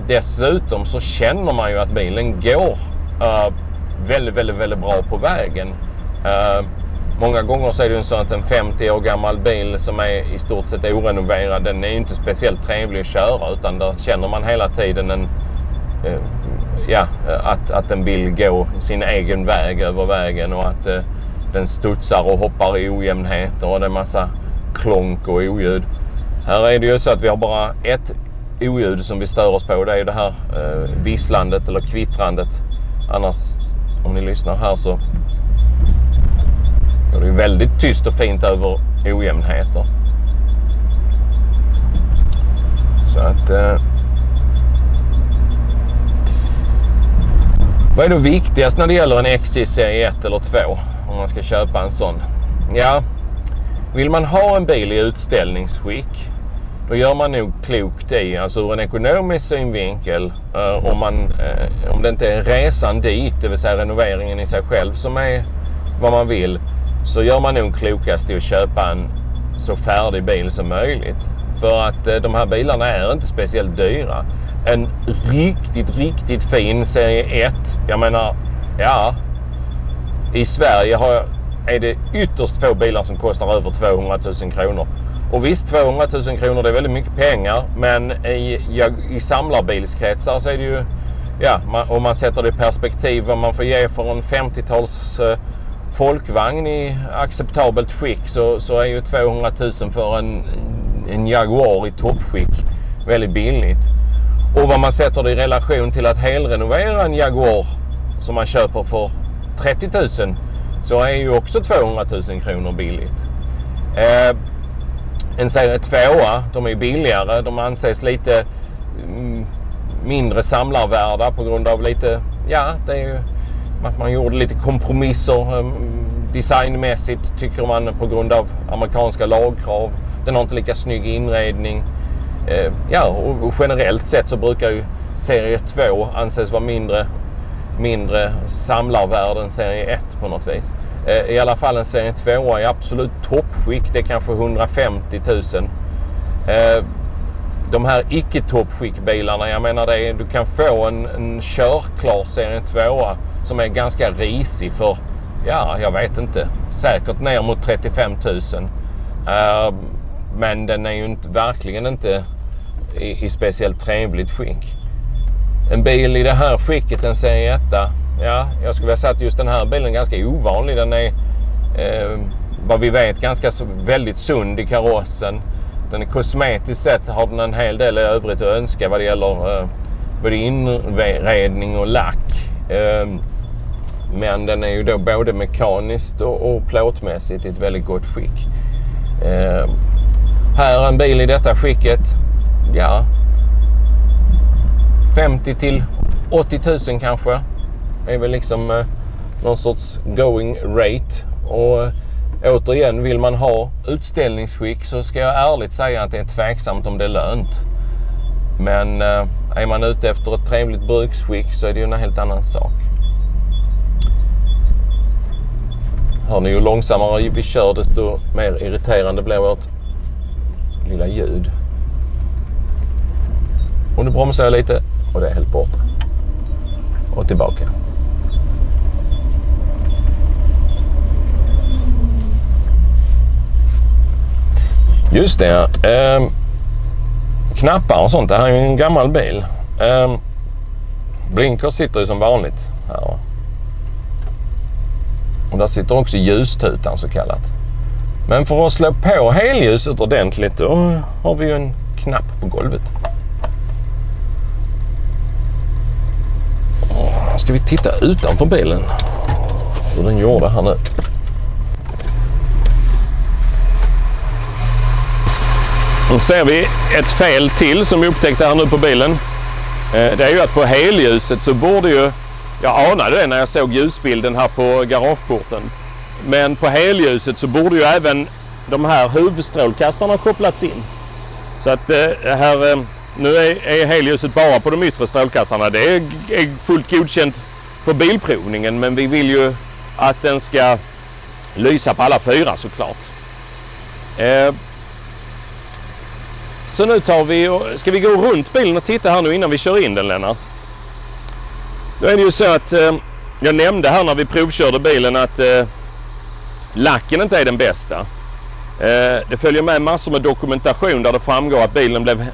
dessutom så känner man ju att bilen går väldigt bra på vägen. Många gånger så är det ju så att en 50 år gammal bil som är i stort sett orenoverad, den är ju inte speciellt trevlig att köra, utan där känner man hela tiden att den vill gå sin egen väg över vägen och att den studsar och hoppar i ojämnheter och det är massa klonk och oljud. Här är det ju så att vi har bara ett oljud som vi stör oss på, det är ju det här visslandet eller kvittrandet. Annars, om ni lyssnar här så det är väldigt tyst och fint över ojämnheter. Så att vad är då viktigast när det gäller en XJ serie 1 eller 2 om man ska köpa en sån? Ja, vill man ha en bil i utställningsskick, då gör man nog klokt i, alltså ur en ekonomisk synvinkel, om det inte är resan dit, det vill säga renoveringen i sig själv som är vad man vill, så gör man nog klokast i att köpa så färdig bil som möjligt. För att de här bilarna är inte speciellt dyra. En riktigt fin serie 1. Jag menar, ja. I Sverige är det ytterst få bilar som kostar över 200 000 kronor. Och visst, 200 000 kronor det är väldigt mycket pengar. Men i samlarbilskretsar så är det ju... Ja, om man sätter det i perspektiv vad man får ge för en 50-tals folkvagn i acceptabelt skick så är ju 200 000 för en Jaguar i toppskick väldigt billigt. Och vad man sätter det i relation till att helrenovera en Jaguar som man köper för 30 000 så är ju också 200 000 kronor billigt. En serie 2, de är billigare, de anses lite mindre samlarvärda på grund av lite, ja det är ju att man gjorde lite kompromisser designmässigt tycker man på grund av amerikanska lagkrav. Den har inte lika snygg inredning. Ja, och generellt sett så brukar ju serie 2 anses vara mindre samlarvärd än serie 1 på något vis. I alla fall en serie 2 är absolut toppskick, det är kanske 150 000. De här icke-toppskickbilarna, jag menar det, du kan få en körklar serie 2 som är ganska risig för, ja jag vet inte, säkert ner mot 35 000. Men den är ju verkligen inte i speciellt trevligt skick. En bil i det här skicket, en serie 1, ja, jag skulle vilja säga att just den här bilen är ganska ovanlig. Den är, vad vi vet, ganska väldigt sund i karossen. Den är kosmetiskt sett, har den en hel del övrigt att önska vad det gäller både inredning och lack. Men den är ju då både mekaniskt och plåtmässigt i ett väldigt gott skick. Här är en bil i detta skicket, ja, 50 till 80 000 kanske är väl liksom någon sorts going rate. Och återigen, vill man ha utställningsskick så ska jag ärligt säga att det är tveksamt om det är lönt. Men är man ute efter ett trevligt bruksskick så är det ju en helt annan sak. Hör ni, ju långsammare vi kör desto mer irriterande blir vårt lilla ljud. Och nu bromsar jag lite och det är helt borta. Och tillbaka. Just det. Knappar och sånt. Det här är ju en gammal bil. Blinker sitter ju som vanligt här. Och där sitter också ljustutan så kallat. Men för att slå på helljuset ordentligt då har vi ju en knapp på golvet. Ska vi titta utanför bilen hur den gjorde här nu. Nu ser vi ett fel till som vi upptäckte här nu på bilen. Det är ju att på helljuset så borde ju, jag anade det när jag såg ljusbilden här på garageporten, men på helljuset så borde ju även de här huvudstrålkastarna kopplats in. Så att här, nu är helljuset bara på de yttre strålkastarna. Det är fullt godkänt för bilprovningen, men vi vill ju att den ska lysa på alla 4 såklart. Så nu ska vi gå runt bilen och titta här nu innan vi kör in den, Lennart. Då är det ju så att jag nämnde här när vi provkörde bilen att lacken inte är den bästa. Det följer med massor med dokumentation där det framgår att bilen blev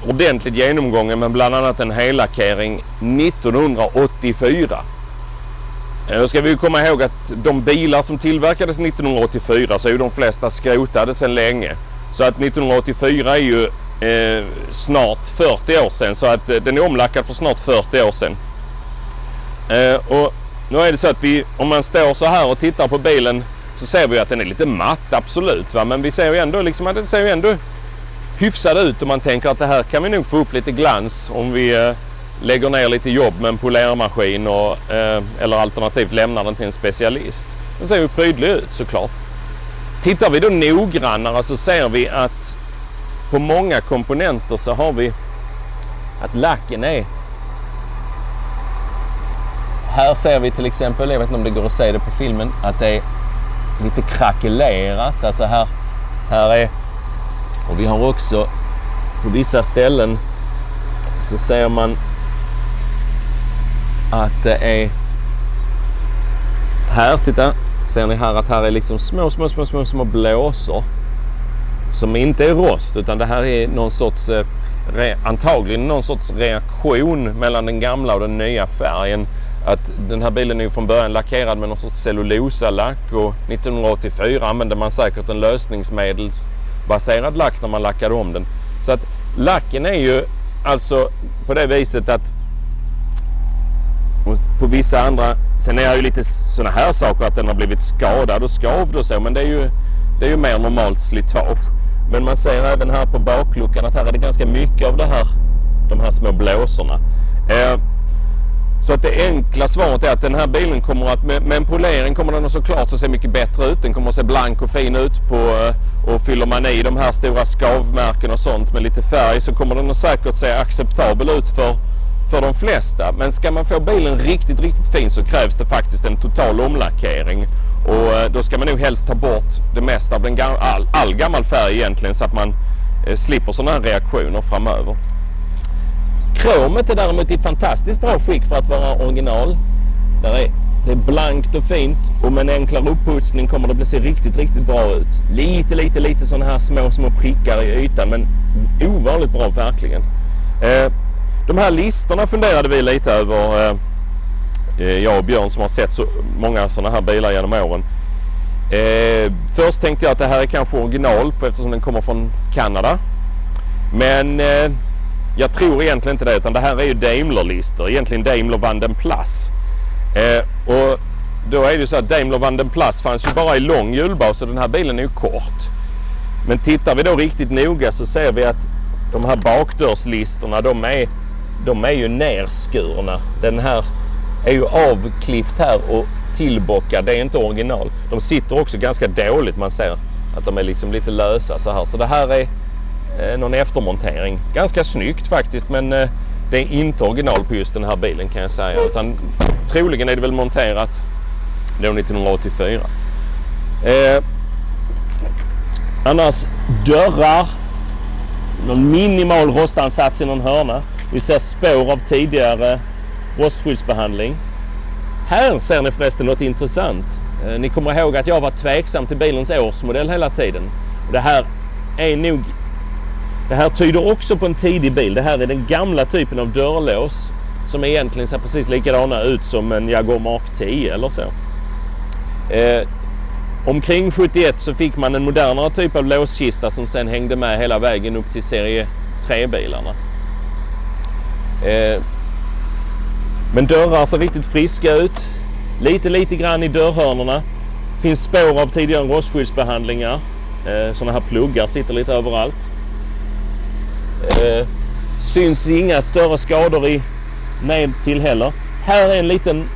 ordentligt genomgången med bland annat en hellackering 1984. Då ska vi ju komma ihåg att de bilar som tillverkades 1984 så är ju de flesta skrotade sedan länge. Så att 1984 är ju snart 40 år sedan, så att den är omlackad för snart 40 år sedan. Och nu är det så att om man står så här och tittar på bilen så ser vi att den är lite matt, absolut, va? Men vi ser ju ändå liksom att den ser ju ändå hyfsad ut och man tänker att det här kan vi nog få upp lite glans om vi lägger ner lite jobb med en polermaskin eller alternativt lämnar den till en specialist. Den ser ju prydlig ut såklart. Tittar vi då noggrannare så ser vi att på många komponenter så har vi att lacken är... Här ser vi till exempel, jag vet inte om det går att se det på filmen, att det är lite krackelerat. Alltså här Här är, och vi har också på vissa ställen så ser man att det är här, titta, ser ni här att här är liksom små blåsor som inte är rost, utan det här är någon sorts antagligen någon sorts reaktion mellan den gamla och den nya färgen. Att den här bilen är ju från början lackerad med någon sorts cellulosalack, och 1984 använde man säkert en lösningsmedelsbaserad lack när man lackade om den. Så att lacken är ju alltså på det viset att på vissa andra, sen är det ju lite såna här saker att den har blivit skadad och skavd och så, men det är ju mer normalt slitage. Men man ser även här på bakluckan att här är det ganska mycket av de här små blåsorna. Så att det enkla svaret är att den här bilen kommer att med en polering kommer den såklart att se mycket bättre ut. Den kommer att se blank och fin ut och fyller man i de här stora skavmärken och sånt med lite färg så kommer den att säkert se acceptabel ut för de flesta. Men ska man få bilen riktigt fin så krävs det faktiskt en total omlackering. Och då ska man nog helst ta bort det mesta av all gammal färg egentligen, så att man slipper sådana här reaktioner framöver. Kromet är däremot i fantastiskt bra skick för att vara original. Det är blankt och fint, och med en enklare uppputsning kommer det att se riktigt bra ut. Lite sådana här små prickar i ytan, men ovanligt bra verkligen. De här listorna funderade vi lite över, jag och Björn som har sett så många sådana här bilar genom åren. Först tänkte jag att det här är kanske original eftersom den kommer från Kanada. Men jag tror egentligen inte det, utan det här är ju Daimler-listor. Egentligen Daimler Van den Plas. Och då är det ju så att Daimler Van den Plas fanns ju bara i lång hjulbas, så den här bilen är ju kort. Men tittar vi då riktigt noga så ser vi att de här bakdörrslistorna, de är ju nerskurna. Den här är ju avklippt här och tillbockad. Det är inte original. De sitter också ganska dåligt. Man ser att de är liksom lite lösa så här. Så det här är någon eftermontering. Ganska snyggt faktiskt, men det är inte original på just den här bilen kan jag säga. Utan troligen är det väl monterat då 1984. Annars dörrar. Någon minimal rostansats i någon hörna. Vi ser spår av tidigare rostskyddsbehandling. Här ser ni förresten något intressant. Ni kommer ihåg att jag var tveksam till bilens årsmodell hela tiden. Det här tyder också på en tidig bil. Det här är den gamla typen av dörrlås som egentligen ser precis likadana ut som en Jaguar Mark 10 eller så. Omkring 71 så fick man en modernare typ av låskista som sen hängde med hela vägen upp till serie 3-bilarna. Men dörrar ser riktigt friska ut. Lite grann i dörrhörnorna. Finns spår av tidigare rostskyddsbehandlingar. Sådana här pluggar sitter lite överallt. Syns inga större skador ned till heller. Här är en liten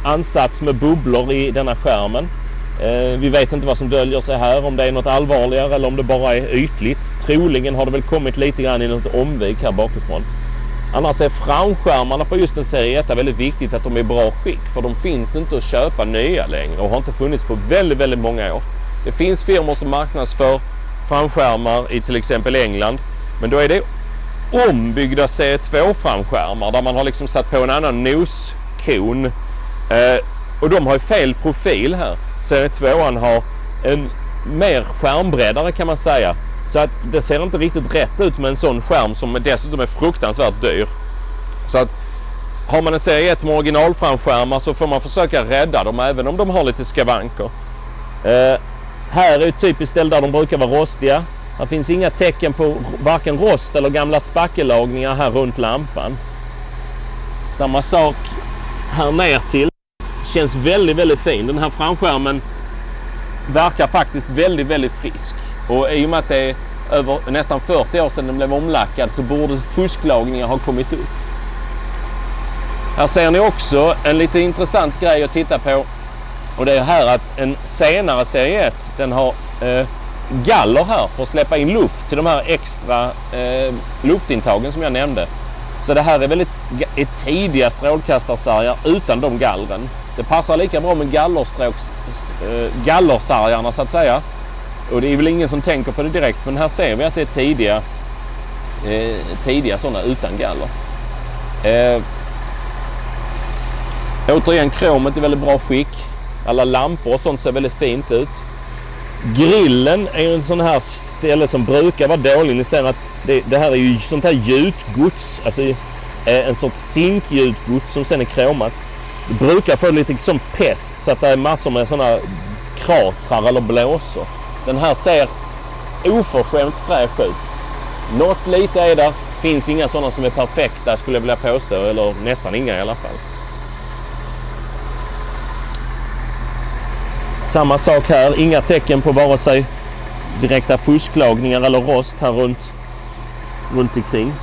ansats med bubblor i denna skärmen. Vi vet inte vad som döljer sig här, om det är något allvarligare eller om det bara är ytligt. Troligen har det väl kommit lite grann i något omvik här bakifrån. Annars är framskärmarna på just en serie 1 väldigt viktigt att de är i bra skick, för de finns inte att köpa nya längre och har inte funnits på väldigt många år. Det finns firmor som marknadsför framskärmar i till exempel England, men då är det ombyggda serie 2-framskärmar där man har liksom satt på en annan noskon, och de har ju fel profil här. Serie 2 har en mer skärmbreddare kan man säga. Så att det ser inte riktigt rätt ut med en sån skärm som dessutom är fruktansvärt dyr. Så att har man en serie 1 med originalframskärmar så får man försöka rädda dem även om de har lite skavanker. Här är ett typiskt ställe där de brukar vara rostiga. Det finns inga tecken på varken rost eller gamla spackellagningar här runt lampan. Samma sak här ner till. Känns väldigt fin. Den här framskärmen verkar faktiskt väldigt frisk. Och i och med att det är över nästan 40 år sedan den blev omlackad så borde fusklagningar ha kommit upp. Här ser ni också en lite intressant grej att titta på. Och det är här att en senare serie 1 den har galler här för att släppa in luft till de här extra luftintagen som jag nämnde. Så det här är väldigt tidiga strålkastarsargar utan de gallren. Det passar lika bra med gallersargarna så att säga. Och det är väl ingen som tänker på det direkt, men här ser vi att det är tidiga sådana utan galler. Återigen, kromet är väldigt bra skick. Alla lampor och sånt ser väldigt fint ut. Grillen är en sån här ställe som brukar vara dålig. Ni ser att det här är ju sånt här gjutgods, alltså en sorts zinkgjutgods som sen är kromat. Det brukar få lite som pest, så att det är massor med såna kratrar eller blåsor. Den här ser oförskämt fräsch ut. Något lite är där. Finns inga sådana som är perfekta, skulle jag vilja påstå, eller nästan inga i alla fall. Samma sak här, inga tecken på vare sig direkta fusklagningar eller rost här runt omkring.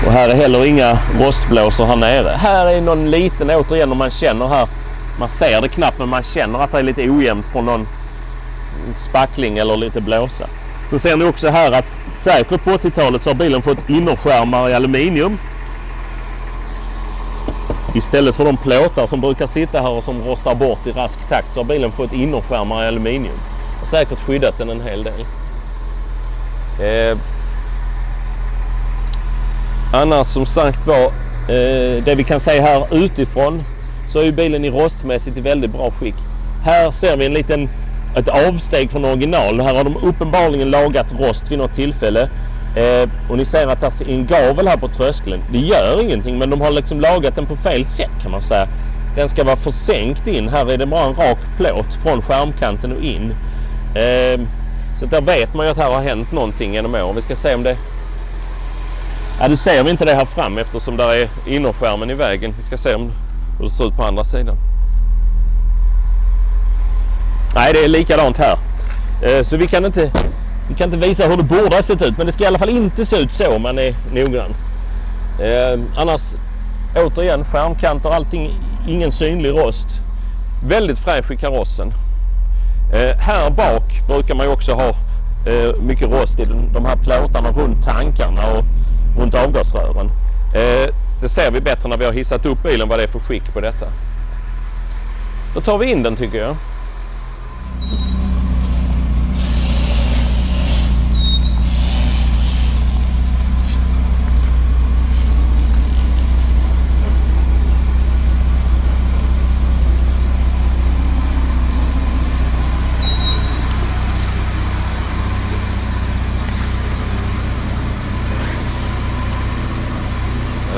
Och här är heller inga rostblåsor här nere. Här är någon liten, återigen, om man känner här, man ser det knappt, men man känner att det är lite ojämnt från någon spackling eller lite blåsa. Så ser ni också här att säkert på 80-talet så har bilen fått innerskärmar i aluminium. Istället för de plåtar som brukar sitta här och som rostar bort i rask takt, så har bilen fått innerskärmar i aluminium. Och säkert skyddat den en hel del. Annars som sagt var, det vi kan säga här utifrån, så är ju bilen i rostmässigt i väldigt bra skick. Här ser vi ett avsteg från original. Här har de uppenbarligen lagat rost vid något tillfälle. Och ni ser att det är en gavel här på tröskeln. Det gör ingenting, men de har liksom lagat den på fel sätt, kan man säga. Den ska vara försänkt in. Här är det bara en rak plåt från skärmkanten och in. Så där vet man ju att här har hänt någonting genom år. Vi ska se om det... Ja, du ser vi inte det här fram eftersom där är innerskärmen i vägen. Vi ska se om det ser ut på andra sidan. Nej, det är likadant här. Så vi kan inte visa hur det borde ha sett ut, men det ska i alla fall inte se ut så om man är noggrann. Annars, återigen, skärmkanter, allting, ingen synlig rost. Väldigt fräsch i karossen. Här bak brukar man ju också ha mycket rost i de här plåtarna runt tankarna och runt avgasrören. Det ser vi bättre när vi har hissat upp bilen vad det är för skick på detta. Då tar vi in den, tycker jag.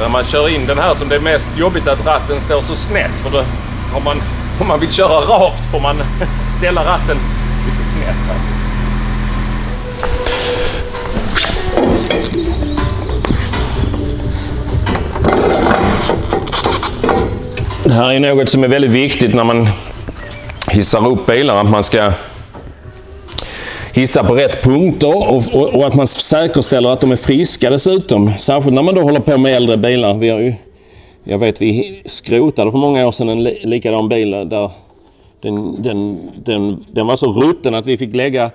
När man kör in den här, som det är mest jobbigt att ratten står så snett, för då om man vill köra rakt får man ställa ratten lite snett här. Det här är något som är väldigt viktigt när man hissar upp bilar, att man ska hissa på rätt punkter och att man säkerställer att de är friska dessutom. Särskilt när man då håller på med äldre bilar. Vi skrotade för många år sedan en likadan bil där den var så rutten att vi fick lägga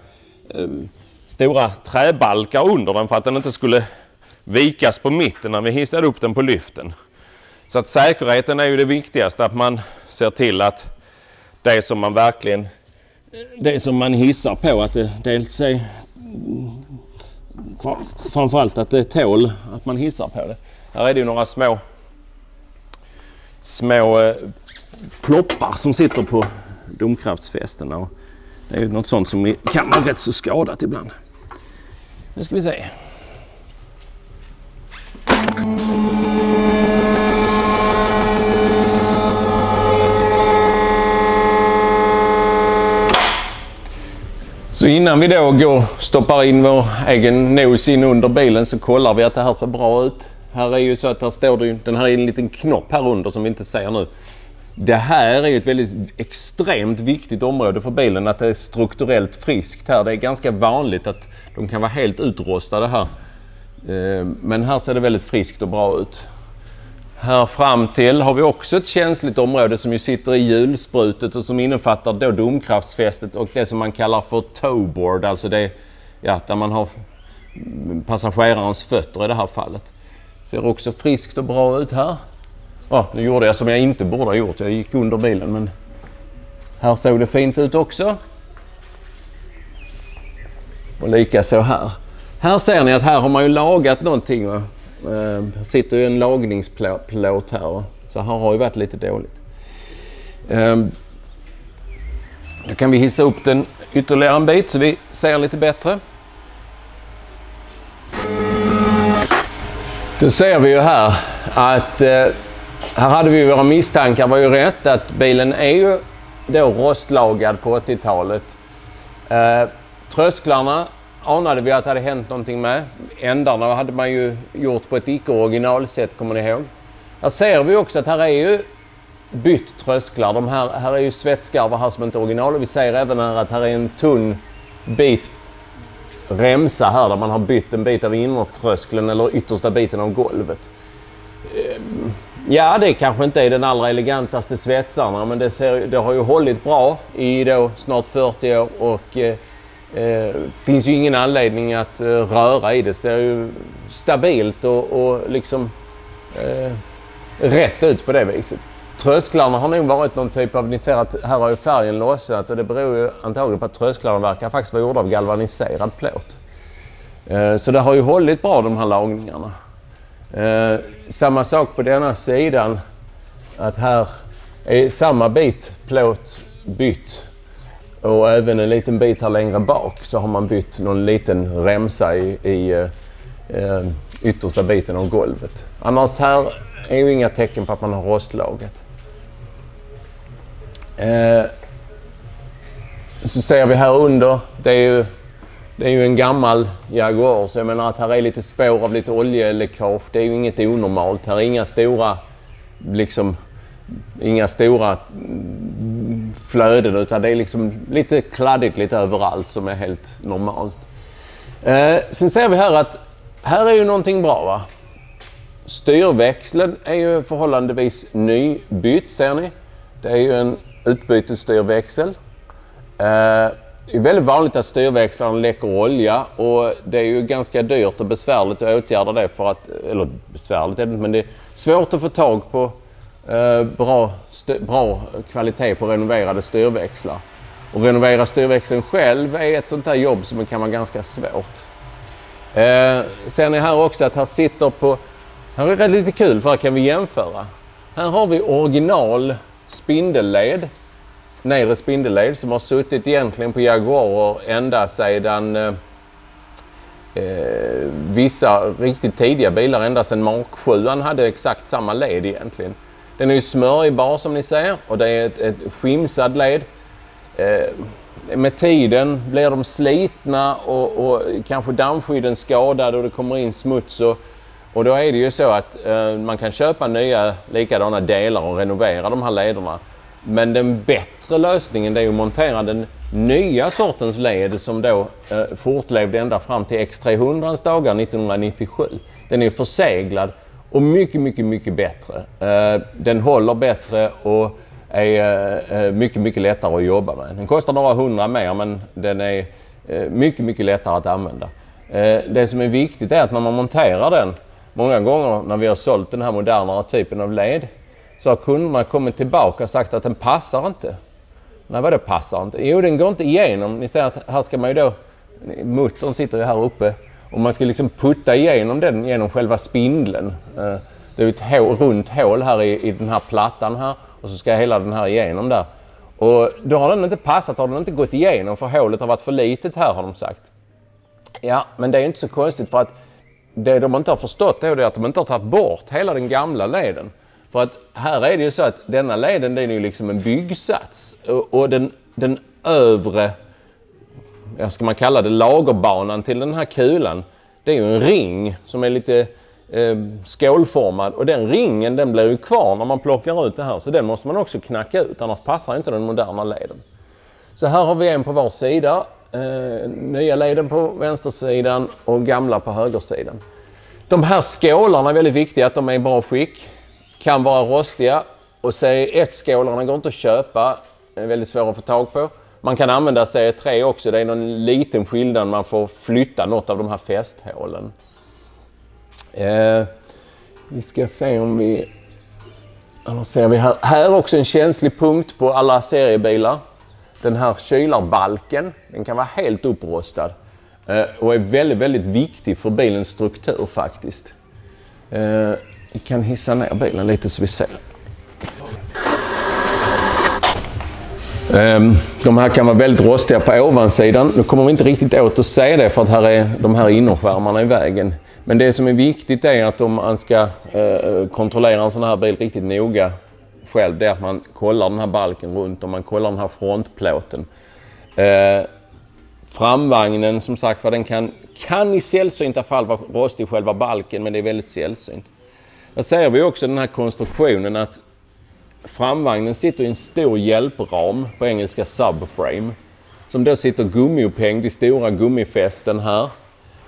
stora träbalkar under den för att den inte skulle vikas på mitten när vi hissade upp den på lyften. Så att säkerheten är ju det viktigaste, att man ser till att det som man hissar på, att det dels är framförallt att det tål att man hissar på det. Här är det ju några små ploppar som sitter på domkraftsfästena, och det är ju något sånt som kan vara rätt så skadat ibland. Nu ska vi se. Så innan vi då stoppar in vår egen nos in under bilen, så kollar vi att det här ser bra ut. Här är ju så att här står det ju, den här är en liten knopp här under som vi inte ser nu. Det här är ju ett väldigt extremt viktigt område för bilen, att det är strukturellt friskt här. Det är ganska vanligt att de kan vara helt utrostade här. Men här ser det väldigt friskt och bra ut. Här fram till har vi också ett känsligt område som ju sitter i hjulsprutet och som innefattar då domkraftsfästet och det som man kallar för towboard, alltså det, ja, där man har passagerarens fötter i det här fallet. Ser också friskt och bra ut här. Ja, nu gjorde jag som jag inte borde ha gjort. Jag gick under bilen, men här såg det fint ut också. Och lika så här. Här ser ni att här har man ju lagat någonting. Va? Sitter ju en lagningsplåt här. Va? Så här har ju varit lite dåligt. Då kan vi hissa upp den ytterligare en bit så vi ser lite bättre. Då ser vi ju här att här hade vi våra misstankar var ju rätt, att bilen är ju då rostlagad på 80-talet. Trösklarna anade vi att det hade hänt någonting med. Ändarna hade man ju gjort på ett icke-originalsätt, kommer ni ihåg. Här ser vi också att här är ju bytt trösklar. Här är ju svetskarvar här som inte är original, och vi ser även här att här är en tunn bit remsa här där man har bytt en bit av innertröskeln eller yttersta biten av golvet. Ja, det kanske inte är den allra elegantaste svetsarna, men det har ju hållit bra i då snart 40 år och finns ju ingen anledning att röra i det. Ser ju stabilt och liksom rätt ut på det viset. Trösklarna har nog varit någon typ av, ni ser att här har ju färgen lossat, och det beror ju antagligen på att trösklarna verkar faktiskt vara gjorda av galvaniserad plåt. Så det har ju hållit bra, de här lagningarna. Samma sak på denna sidan, att här är samma bit plåt bytt, och även en liten bit här längre bak så har man bytt någon liten remsa i yttersta biten av golvet. Annars här är ju inga tecken på att man har rostlagat. Så ser vi här under, det är ju en gammal Jaguar, så jag menar att här är lite spår av lite oljeläckage. Det är ju inget onormalt. Här är inga stora flöden, utan det är liksom lite kladdigt lite överallt som är helt normalt. Sen ser vi här att här är ju någonting bra, va? Styrväxeln är ju förhållandevis nybytt, ser ni. Det är ju en utbytesstyrväxel. Det är väldigt vanligt att styrväxlarna läcker olja, och det är ju ganska dyrt och besvärligt att åtgärda det, eller besvärligt är det inte, men det är svårt att få tag på bra kvalitet på renoverade styrväxlar. Och renovera styrväxeln själv är ett sånt här jobb som kan vara ganska svårt. Ser ni här också att här sitter på, här är det lite kul för här kan vi jämföra. Här har vi original spindelled, nedre spindelled, som har suttit egentligen på Jaguarer ända sedan vissa riktigt tidiga bilar, ända sedan Mark 7 hade exakt samma led egentligen. Den är ju smörjbar som ni ser, och det är ett skimsad led. Med tiden blir de slitna och kanske dammskydden skadade och det kommer in smuts, och då är det ju så att man kan köpa nya likadana delar och renovera de här lederna. Men den bättre lösningen är ju att montera den nya sortens led som då fortlevde ända fram till X300 dagar 1997. Den är förseglad och mycket bättre. Den håller bättre och är mycket lättare att jobba med. Den kostar några hundra mer, men den är mycket lättare att använda. Det som är viktigt är att när man monterar den, många gånger när vi har sålt den här modernare typen av led, så har kunderna kommit tillbaka och sagt att den passar inte. Nej, vad det passar inte? Jo, den går inte igenom. Ni ser att här ska man ju då, muttern sitter ju här uppe, och man ska liksom putta igenom den genom själva spindeln. Det är ett runt hål här i den här plattan här, och så ska hela den här igenom där. Och då har den inte passat, har den inte gått igenom, för hålet har varit för litet här, har de sagt. Ja, men det är inte så konstigt, för att det de inte har förstått är att de inte har tagit bort hela den gamla leden. För att här är det ju så att denna leden, den är ju liksom en byggsats, och den övre, ska man kalla det, lagerbanan till den här kulan, det är ju en ring som är lite skålformad, och den ringen, den blir ju kvar när man plockar ut det här, så den måste man också knacka ut, annars passar inte den moderna leden. Så här har vi en på var sida, nya leden på vänstersidan och gamla på högersidan. De här skålarna är väldigt viktiga, att de är i bra skick, kan vara rostiga, och C1-skålarna går inte att köpa, är väldigt svåra att få tag på. Man kan använda C3 också, det är någon liten skillnad, man får flytta något av de här fästhålen. Vi ska se om vi Annars ser vi här också en känslig punkt på alla seriebilar. Den här kylarbalken, den kan vara helt upprostad. Och är väldigt, väldigt viktig för bilens struktur faktiskt. Vi kan hissa ner bilen lite så vi ser. De här kan vara väldigt rostiga på ovansidan. Nu kommer vi inte riktigt åt att se det för att här är de här innerskärmarna i vägen. Men det som är viktigt är att om man ska kontrollera en sån här bil riktigt noga själv, det är att man kollar den här balken runt och man kollar den här frontplåten. Framvagnen som sagt var, den kan i sällsynta fall vara rostig i själva balken, men det är väldigt sällsynt. Där ser vi också den här konstruktionen att framvagnen sitter i en stor hjälpram, på engelska subframe, som då sitter gummiupphängd i stora gummifästen här.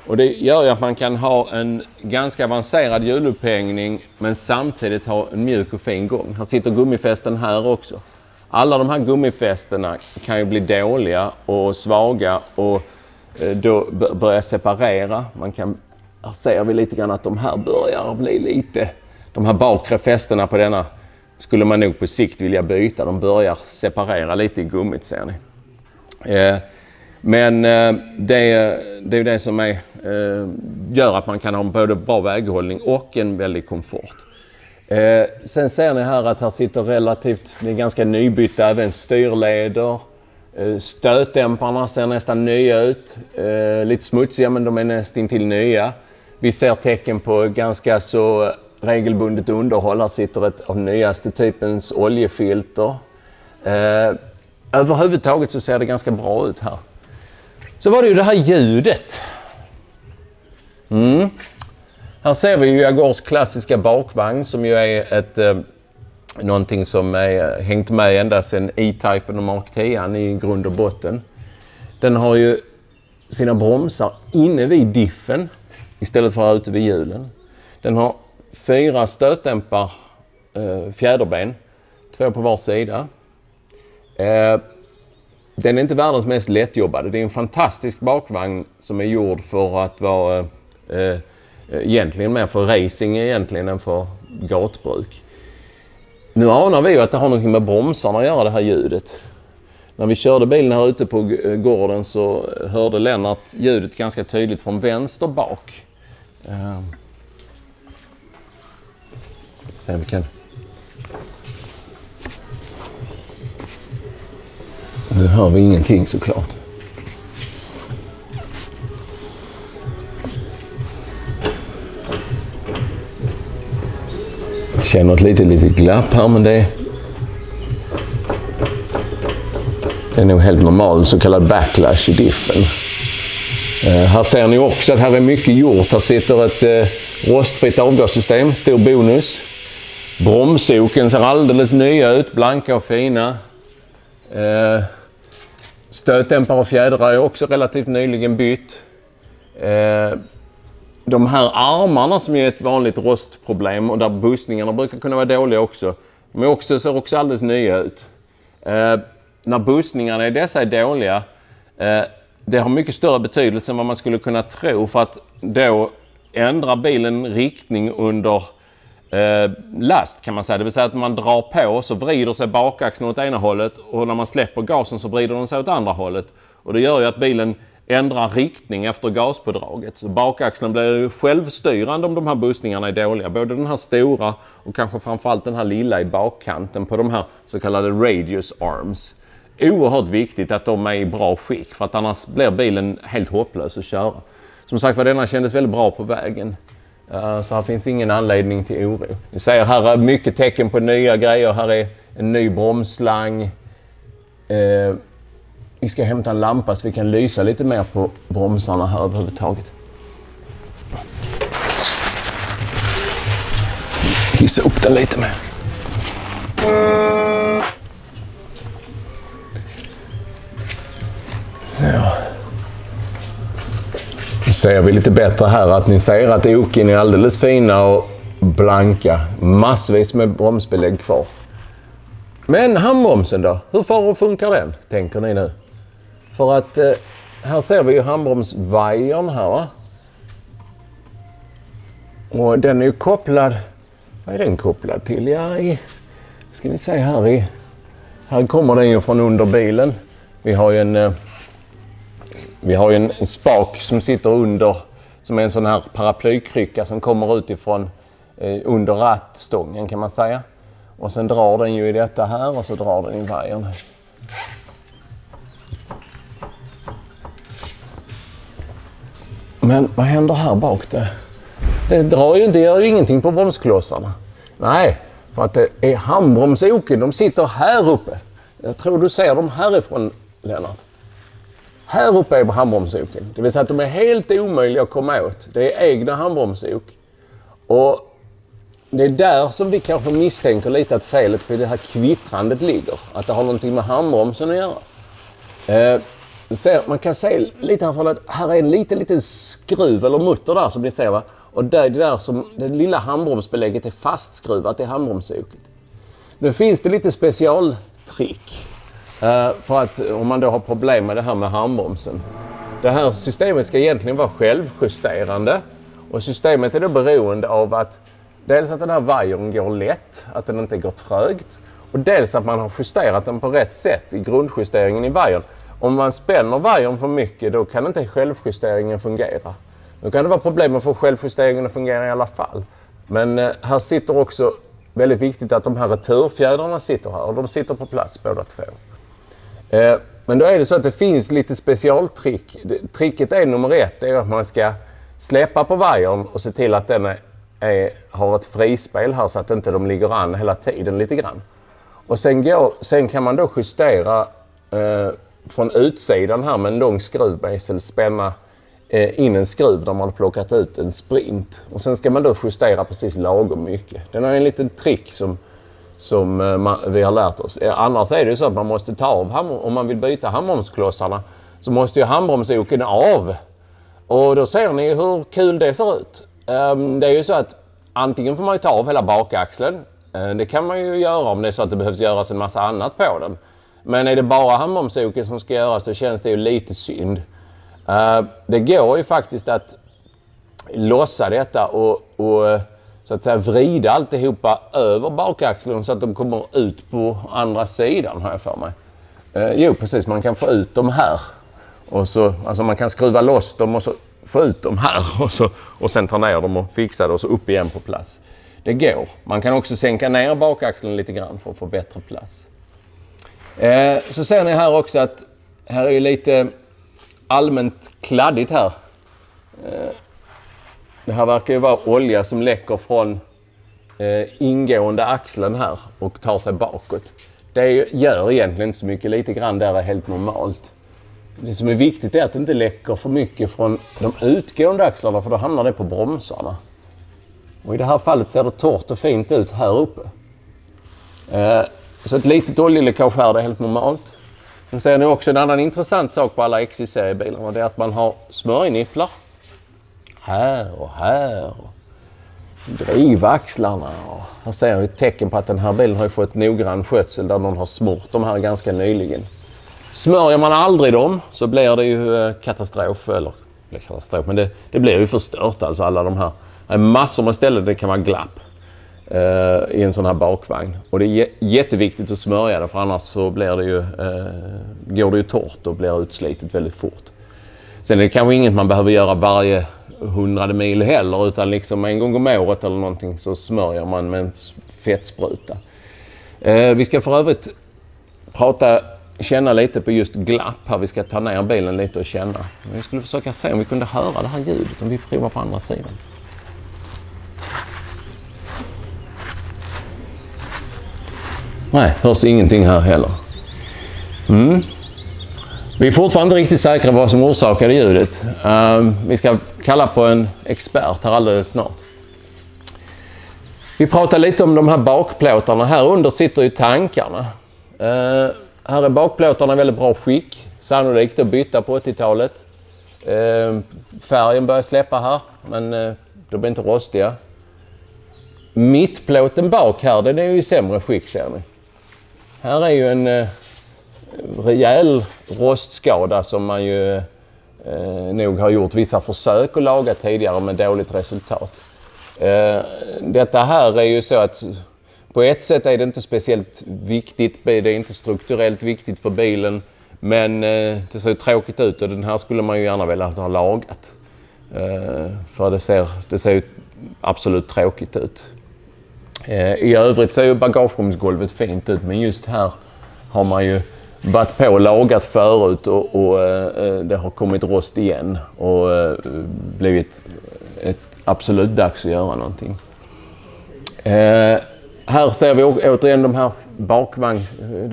Och det gör ju att man kan ha en ganska avancerad hjulupphängning men samtidigt ha en mjuk och fin gång. Här sitter gummifästen här också. Alla de här gummifästena kan ju bli dåliga och svaga och då börja separera. Här ser vi lite grann att de här börjar bli lite, de här bakre fästena på denna skulle man nog på sikt vilja byta. De börjar separera lite i gummit, ser ni. Men det är det som gör att man kan ha både bra väghållning och en väldig komfort. Sen ser ni här att här sitter det är ganska nybytta även styrleder. Stötdämparna ser nästan nya ut. Lite smutsiga, men de är nästan till nya. Vi ser tecken på ganska så regelbundet underhåll. Här sitter ett av nyaste typens oljefilter. Överhuvudtaget så ser det ganska bra ut här. Så var det ju det här ljudet. Här ser vi ju Jaguars klassiska bakvagn som ju är någonting som är hängt med ända sedan E-Typen och Mark 10 i grund och botten. Den har ju sina bromsar inne vid diffen istället för ute vid hjulen. Den har 4 stötdämpar, fjäderben, 2 på var sida. Den är inte världens mest lättjobbade. Det är en fantastisk bakvagn som är gjord för att vara egentligen mer för racing egentligen än för gatbruk. Nu anar vi ju att det har något med bromsarna att göra, det här ljudet. När vi körde bilen här ute på gården så hörde Lennart ljudet ganska tydligt från vänster bak. Se om vi kan. Nu hör vi ingenting såklart. Jag känner ett litet glapp här, men det är nog helt normal så kallad backlash i diffen. Här ser ni också att här är mycket gjort. Här sitter ett rostfritt avgassystem, stor bonus. Bromsoken ser alldeles nya ut, blanka och fina. Stötdämpare och fjädrar är också relativt nyligen bytt. De här armarna som är ett vanligt rostproblem och där bussningarna brukar kunna vara dåliga också. De ser också alldeles nya ut. När bussningarna i dessa är dåliga, det har mycket större betydelse än vad man skulle kunna tro, för att då ändrar bilen riktning under last kan man säga. Det vill säga att man drar på så vrider sig bakaxeln åt ena hållet och när man släpper gasen så vrider den sig åt andra hållet. Och det gör ju att bilen ändrar riktning efter gaspådraget. Så bakaxeln blir självstyrande om de här bussningarna är dåliga. Både den här stora och kanske framförallt den här lilla i bakkanten på de här så kallade radius arms. Oerhört viktigt att de är i bra skick, för att annars blir bilen helt hopplös att köra. Som sagt var, denna kändes väldigt bra på vägen. Så här finns ingen anledning till oro. Ni ser här är mycket tecken på nya grejer. Här är en ny bromsslang. Vi ska hämta en lampa så vi kan lysa lite mer på bromsarna här överhuvudtaget. Hissa upp den lite mer. Ja. Nu ser vi lite bättre här att ni ser att oken är alldeles fina och blanka. Massvis med bromsbelägg kvar. Men handbromsen då? Hur far och funkar den, tänker ni nu? För att här ser vi ju handbromsvajern här, va? Och den är ju kopplad. Vad är den kopplad till? Ja, Ska ni se här kommer den ju från under bilen. Vi har ju en spak som sitter under, som är en sån här paraplykrycka som kommer utifrån under rattstången kan man säga. Och sen drar den ju i detta här och så drar den i vajern. Men vad händer här bak det? Det gör ju ingenting på bromsklossarna. Nej, för att det är handbromsoken. De sitter här uppe. Jag tror du ser dem härifrån, Lennart. Här uppe är handbromsoken. Det vill säga att de är helt omöjliga att komma åt. Det är egna handbromsok. Och det är där som vi kanske misstänker lite att felet för det här kvittrandet ligger. Att det har någonting med handbromsen att göra. Man kan se lite här att här är en liten skruv eller mutter där som ni ser, va? Och det lilla handbromsbelägget är fastskruvat i handbromsoket. Nu finns det lite specialtrick för att om man då har problem med det här med handbromsen. Det här systemet ska egentligen vara självjusterande och systemet är då beroende av att dels att den här vajern går lätt, att den inte går trögt och dels att man har justerat den på rätt sätt i grundjusteringen i vajern. Om man spänner vajern för mycket då kan inte självjusteringen fungera. Då kan det vara problem att få självjusteringen att fungera i alla fall. Men här sitter också väldigt viktigt att de här returfjädrarna sitter här och de sitter på plats båda två. Men då är det så att det finns lite specialtrick. Tricket är nummer 1, det är att man ska släppa på vajern och se till att den har ett frispel här så att inte de ligger an hela tiden lite grann. Och sen kan man då justera från utsidan här med en lång skruvmejsel spänna in en skruv där man har plockat ut en sprint. Och sen ska man då justera precis lagom mycket. Den är en liten trick som vi har lärt oss. Annars är det ju så att man måste ta av om man vill byta handbromsklossarna så måste ju handbromsoken av. Och då ser ni hur kul det ser ut. Det är ju så att antingen får man ju ta av hela bakaxeln. Det kan man ju göra om det är så att det behövs göras en massa annat på den. Men är det bara handbromsoken som ska göras då känns det ju lite synd. Det går ju faktiskt att lossa detta och så att säga vrida alltihopa över bakaxeln så att de kommer ut på andra sidan har jag för mig. Jo precis, man kan få ut dem här. Och så, alltså man kan skruva loss dem och så få ut dem här och sen ta ner dem och fixa det och så upp igen på plats. Det går. Man kan också sänka ner bakaxeln lite grann för att få bättre plats. Så ser ni här också att här är ju lite allmänt kladdigt här. Det här verkar ju vara olja som läcker från ingående axeln här och tar sig bakåt. Det gör egentligen inte så mycket, lite grann där är helt normalt. Det som är viktigt är att det inte läcker för mycket från de utgående axlarna för då hamnar det på bromsarna. Och i det här fallet ser det torrt och fint ut här uppe. Så ett litet oljeläckage här det är helt normalt. Sen ser ni också en annan intressant sak på alla XJ-seriebilar och det är att man har smörjnipplar. Här och här. Och drivaxlarna. Och här ser vi ett tecken på att den här bilen har fått noggrann skötsel där någon har smort de här ganska nyligen. Smörjer man aldrig dem så blir det ju katastrof. Eller katastrof, men det blir ju förstört alltså alla de här. Det är massor med ställen det kan vara glapp i en sån här bakvagn. Och det är jätteviktigt att smörja det för annars så blir det ju, går det ju torrt och blir utslitet väldigt fort. Sen är det kanske inget man behöver göra varje 100 mil heller utan liksom en gång om året eller någonting så smörjer man med en fettspruta. Vi ska för övrigt känna lite på just glapp här. Vi ska ta ner bilen lite och känna. Vi skulle försöka se om vi kunde höra det här ljudet om vi provar på andra sidan. Nej, hörs ingenting här heller. Vi är fortfarande inte riktigt säkra på vad som orsakade ljudet. Vi ska kalla på en expert här alldeles snart. Vi pratar lite om de här bakplåtarna. Här under sitter ju tankarna. Här är bakplåtarna i väldigt bra skick. Sannolikt att byta på 80-talet. Färgen börjar släppa här, men de blir inte rostiga. Mittplåten bak här, den är ju i sämre skick ser ni. Här är ju en rejäl rostskada som man ju nog har gjort vissa försök att laga tidigare med dåligt resultat. Detta här är ju så att på ett sätt är det inte speciellt viktigt, det är inte strukturellt viktigt för bilen, men det ser tråkigt ut och den här skulle man ju gärna vilja ha lagat. För det ser ju absolut tråkigt ut. I övrigt ser ju bagagerumsgolvet fint ut, men just här har man ju varit på och lagat förut och det har kommit rost igen och blivit ett absolut dags att göra någonting. Här ser vi återigen de här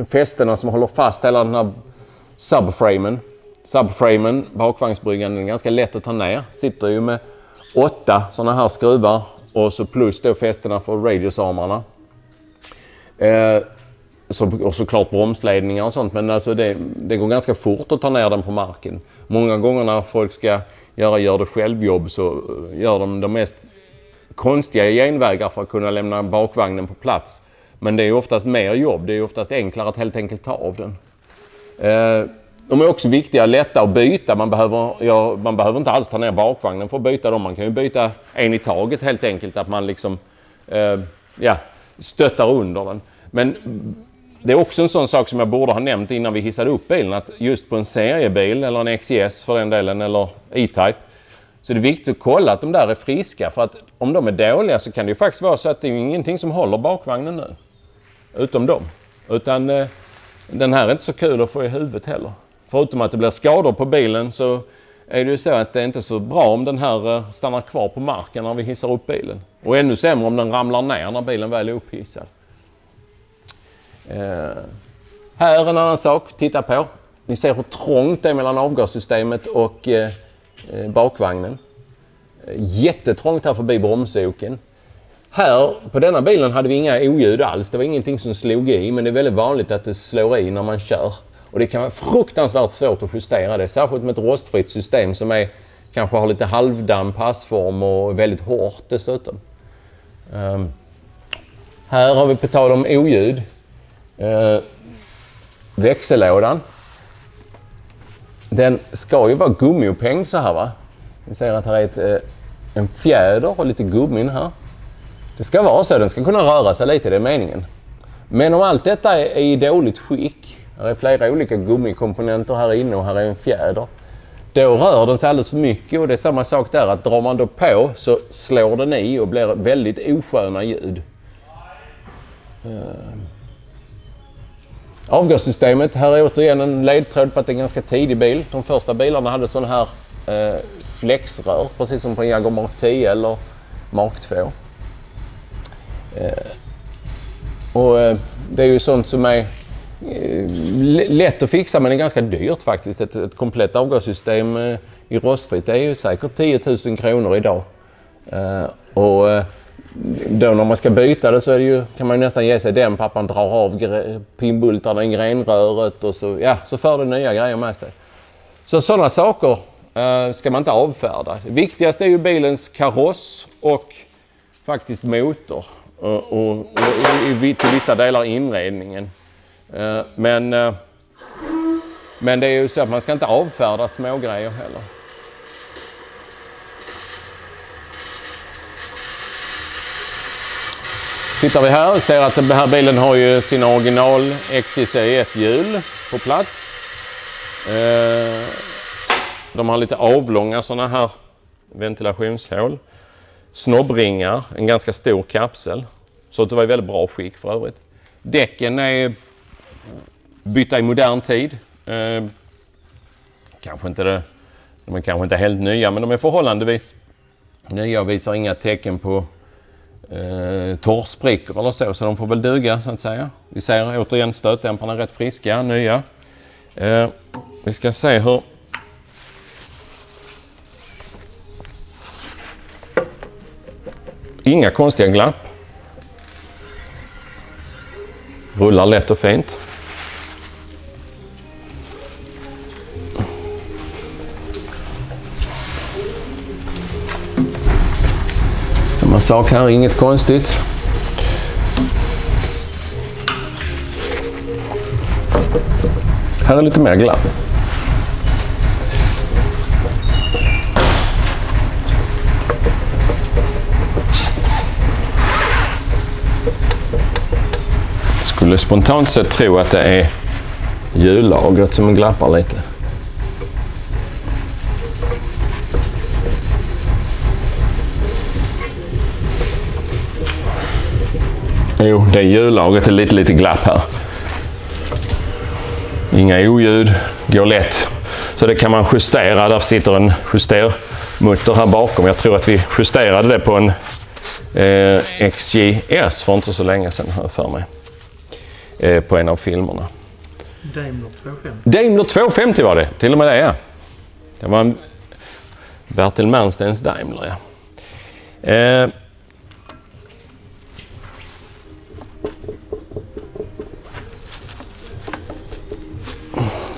fästena som håller fast hela den här subframen, bakvagnsbryggan, är ganska lätt att ta ner. Sitter ju med 8 sådana här skruvar och så plus då fästena för radiusarmarna. Och såklart bromsledningar och sånt, men alltså det går ganska fort att ta ner den på marken. Många gånger när folk ska gör det självjobb så gör de mest konstiga genvägar för att kunna lämna bakvagnen på plats. Men det är ju oftast mer jobb, det är ju oftast enklare att helt enkelt ta av den. De är också viktiga, lätta att byta. Man behöver inte alls ta ner bakvagnen för att byta dem. Man kan ju byta en i taget helt enkelt, att man liksom stöttar under den. Men det är också en sån sak som jag borde ha nämnt innan vi hissade upp bilen, att just på en seriebil eller en XJS för den delen eller E-Type så är det viktigt att kolla att de där är friska, för att om de är dåliga så kan det ju faktiskt vara så att det är ingenting som håller bakvagnen nu utom dem. Utan den här är inte så kul att få i huvudet heller. Förutom att det blir skador på bilen så är det ju så att det är inte så bra om den här stannar kvar på marken när vi hissar upp bilen. Och ännu sämre om den ramlar ner när bilen väl är upphissad. Här är en annan sak, titta på. Ni ser hur trångt det är mellan avgassystemet och bakvagnen. Jättetrångt här förbi bromsoken. Här på denna bilen hade vi inga oljud alls. Det var ingenting som slog i, men det är väldigt vanligt att det slår i när man kör. Och det kan vara fruktansvärt svårt att justera det, särskilt med ett rostfritt system som kanske har lite halvdamm passform och väldigt hårt dessutom. Här har vi på tal om oljud. Växellådan. Den ska ju vara gummiupphängd så här, va? Ni ser att här är en fjäder och lite gummin här. Det ska vara så, den ska kunna röra sig lite, det är meningen. Men om allt detta är i dåligt skick, här är flera olika gummikomponenter här inne och här är en fjäder, då rör den sig alldeles för mycket, och det är samma sak där, att drar man då på så slår den i och blir väldigt osköna ljud. Avgassystemet, här är återigen en ledtråd på att det är en ganska tidig bil. De första bilarna hade sådana här flexrör, precis som på en Jaguar Mark 10 eller Mark 2. Och det är ju sånt som är lätt att fixa, men det är ganska dyrt faktiskt. Ett komplett avgassystem i rostfritt är ju säkert 10 000 kronor idag. Och då när man ska byta det så är det ju, kan man ju nästan ge sig den pappan, drar av pinbultarna i grenröret och så för det nya grejer med sig. Så sådana saker ska man inte avfärda. Det viktigaste är ju bilens kaross och faktiskt motor och till vissa delar inredningen. Men det är ju så att man ska inte avfärda små grejer heller. Tittar vi här och ser att den här bilen har ju sina original XJC1-hjul på plats. De har lite avlånga sådana här ventilationshål. Snobbringar, en ganska stor kapsel. Så det var i väldigt bra skick för övrigt. Däcken är bytta i modern tid. De är kanske inte helt nya, men de är förhållandevis nya och visar inga tecken på torrsprickor eller så de får väl duga så att säga. Vi ser återigen stötdämparna rätt friska, nya. Vi ska se hur inga konstiga glapp. Rullar lätt och fint. Samma sak här, inget konstigt. Här är lite mer glapp. skulle spontant sett tro att det är hjullagret som glappar lite. Jo, det är hjullagret, det är lite glapp här. Inga oljud, går lätt. Så det kan man justera, där sitter en justermutter här bakom. Jag tror att vi justerade det på en XJS för inte så länge sedan, här för mig. På en av filmerna. Daimler 250. Daimler 250 var det, till och med det, ja. Det var en Bertil Mernstens Daimler, ja.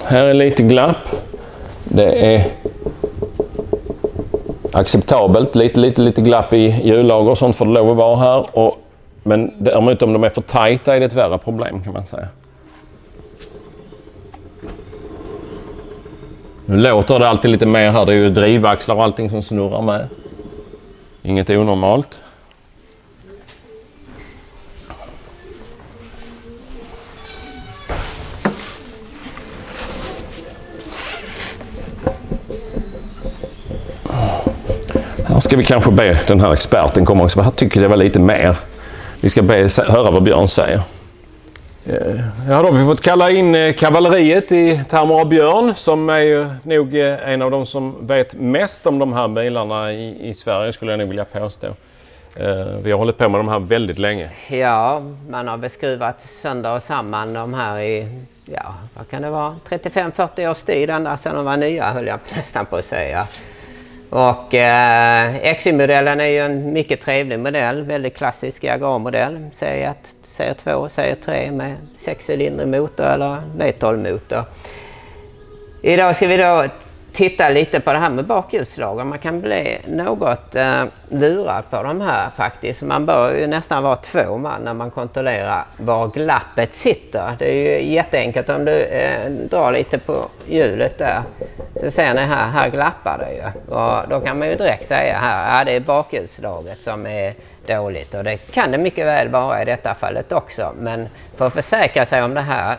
Här är lite glapp. Det är acceptabelt. Lite glapp i hjullager. Sånt får det lov att vara här. Men däremot om de är för tajta är det ett värre problem, kan man säga. Nu låter det alltid lite mer här. Det är ju drivaxlar och allting som snurrar med. Inget onormalt. Här ska vi kanske be den här experten komma också. Här tycker det var lite mer. Vi ska höra vad Björn säger. Ja, då har vi fått kalla in kavalleriet i termer av Björn, som är ju nog en av de som vet mest om de här bilarna i Sverige, skulle jag nog vilja påstå. Vi har hållit på med de här väldigt länge. Ja, man har beskruvat sönder och samman de här i, ja, vad kan det vara, 35-40 års tid, ända sedan de var nya, höll jag nästan på att säga. Och XY-modellen är ju en mycket trevlig modell, väldigt klassisk Jaguar-modell. Serie 1, Serie 2, Serie 3 med 6-cylindrig motor eller V12-motor. Idag ska vi då titta lite på det här med bakhjulslager. Man kan bli något lurad på de här faktiskt. Man bör ju nästan vara 2 man när man kontrollerar var glappet sitter. Det är ju jätteenkelt om du drar lite på hjulet där. Så ser ni här glappar det ju. Och då kan man ju direkt säga här, ja, det är bakhjulslagret som är dåligt. Och det kan det mycket väl vara i detta fallet också. Men för att försäkra sig om det här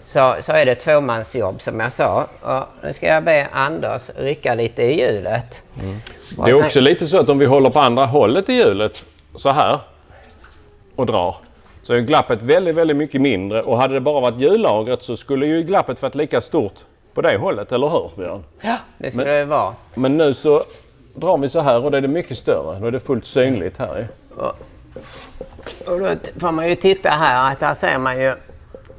så är det ett 2-mansjobb som jag sa. Och nu ska jag be Anders rycka lite i hjulet. Mm. Det är också lite så att om vi håller på andra hållet i hjulet så här och drar, så är glappet väldigt mycket mindre. Och hade det bara varit hjullagret så skulle ju glappet varit lika stort på det hållet, eller hur Björn? Ja, det skulle det vara. Men nu så drar vi så här och då är det mycket större. Då är det fullt synligt här. Och då får man ju titta här, att här ser man ju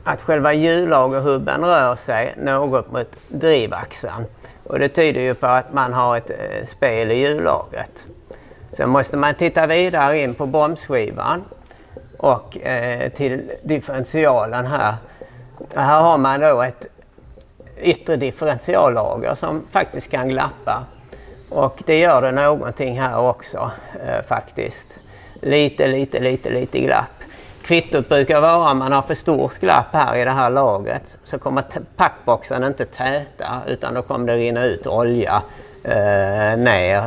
att själva hjullagerhubben rör sig något mot drivaxeln. Och det tyder ju på att man har ett spel i hjullagret. Sen måste man titta vidare in på bromsskivan och till differentialen här. Här har man då ett yttre differentiallager som faktiskt kan glappa. Och det gör det någonting här också faktiskt. Lite glapp. Kvittot brukar vara om man har för stort glapp här i det här lagret, så kommer packboxen inte täta, utan då kommer det rinna ut olja ner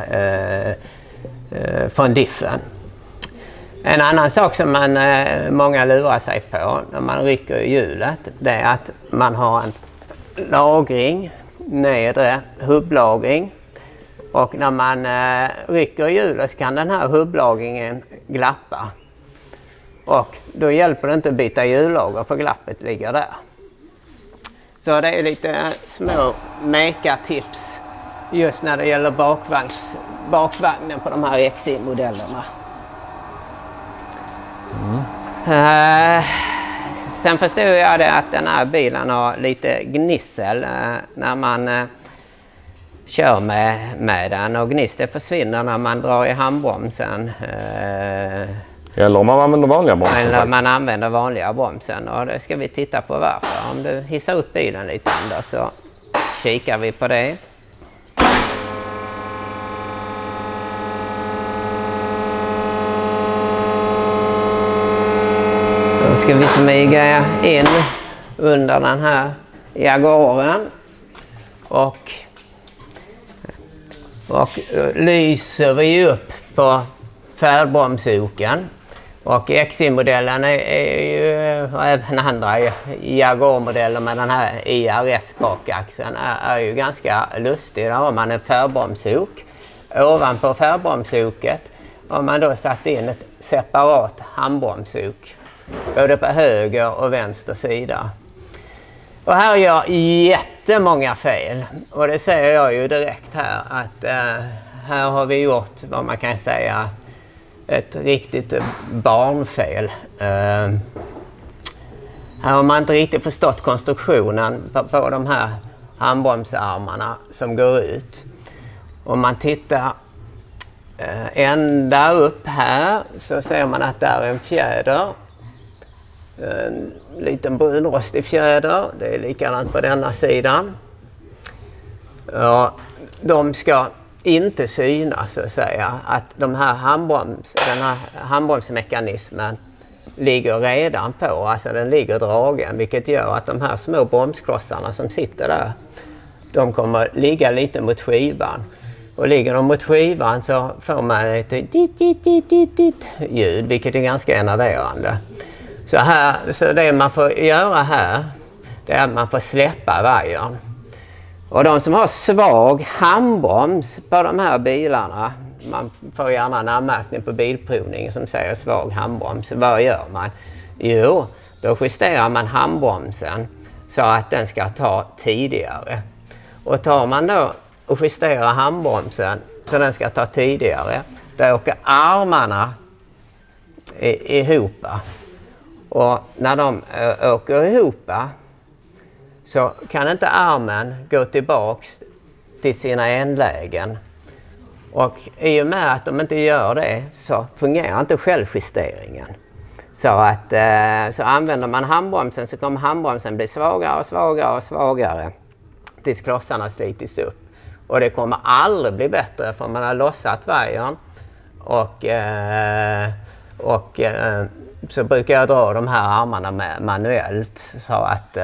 från diffen. En annan sak som många lurar sig på när man rycker i hjulet, det är att man har en lagring, nedre hubblagring. Och när man rycker i hjulet så kan den här hubblagringen glappa. Och då hjälper det inte att byta hjullager, för glappet ligger där. Så det är lite små meka-tips just när det gäller bakvagnen på de här XI-modellerna. Sen förstod jag det att den här bilen har lite gnissel när man kör med den. Och gnisslet försvinner när man drar i handbromsen. Eller om man använder vanliga bromsen. Eller man använder vanliga bromsen. Och det ska vi titta på varför. Om du hissar upp bilen lite Anders, så kikar vi på det. Då ska vi smyga in under den här Jaguaren. Och lyser vi upp på färdbromsoken. Och XC-modellen är ju, och även andra Jaguar-modeller med den här IRS-bakaxeln är ju ganska lustig. Där har man en färbromsok. Ovanpå färbromsoket har man då satt in ett separat handbromsok. Både på höger och vänster sida. Och här gör jättemånga fel. Och det säger jag ju direkt här att här har vi gjort vad man kan säga ett riktigt barnfel. Här har man inte riktigt förstått konstruktionen på de här handbromsarmarna som går ut. Om man tittar ända upp här så ser man att där är en fjäder. En liten brunrostig fjäder. Det är likadant på denna sidan. Ja, de ska inte synas så att säga. Att den här handbromsmekanismen ligger redan på. Alltså den ligger dragen. Vilket gör att de här små bromsklossarna som sitter där. De kommer ligga lite mot skivan. Och ligger de mot skivan så får man ett ljud. Vilket är ganska enerverande. Så det man får göra här, det är att man får släppa vajern. Och de som har svag handbroms på de här bilarna, man får gärna en anmärkning på bilprovningen som säger svag handbroms. Vad gör man? Jo, då justerar man handbromsen så att den ska ta tidigare. Och tar man då och justerar handbromsen så den ska ta tidigare, då åker armarna ihop. Och när de åker ihop så kan inte armen gå tillbaks till sina ändlägen. Och i och med att de inte gör det så fungerar inte självjusteringen. Så använder man handbromsen så kommer handbromsen bli svagare och svagare och svagare tills klossarna slits upp. Och det kommer aldrig bli bättre för man har lossat vajern och så brukar jag dra de här armarna manuellt så att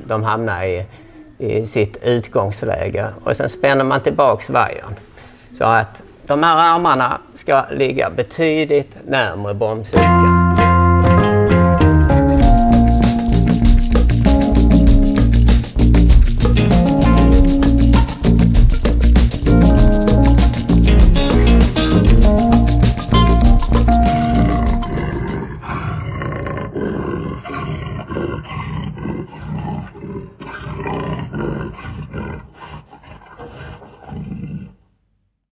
de hamnar i sitt utgångsläge. Och sen spänner man tillbaks vajern. Så att de här armarna ska ligga betydligt närmare bromscykeln.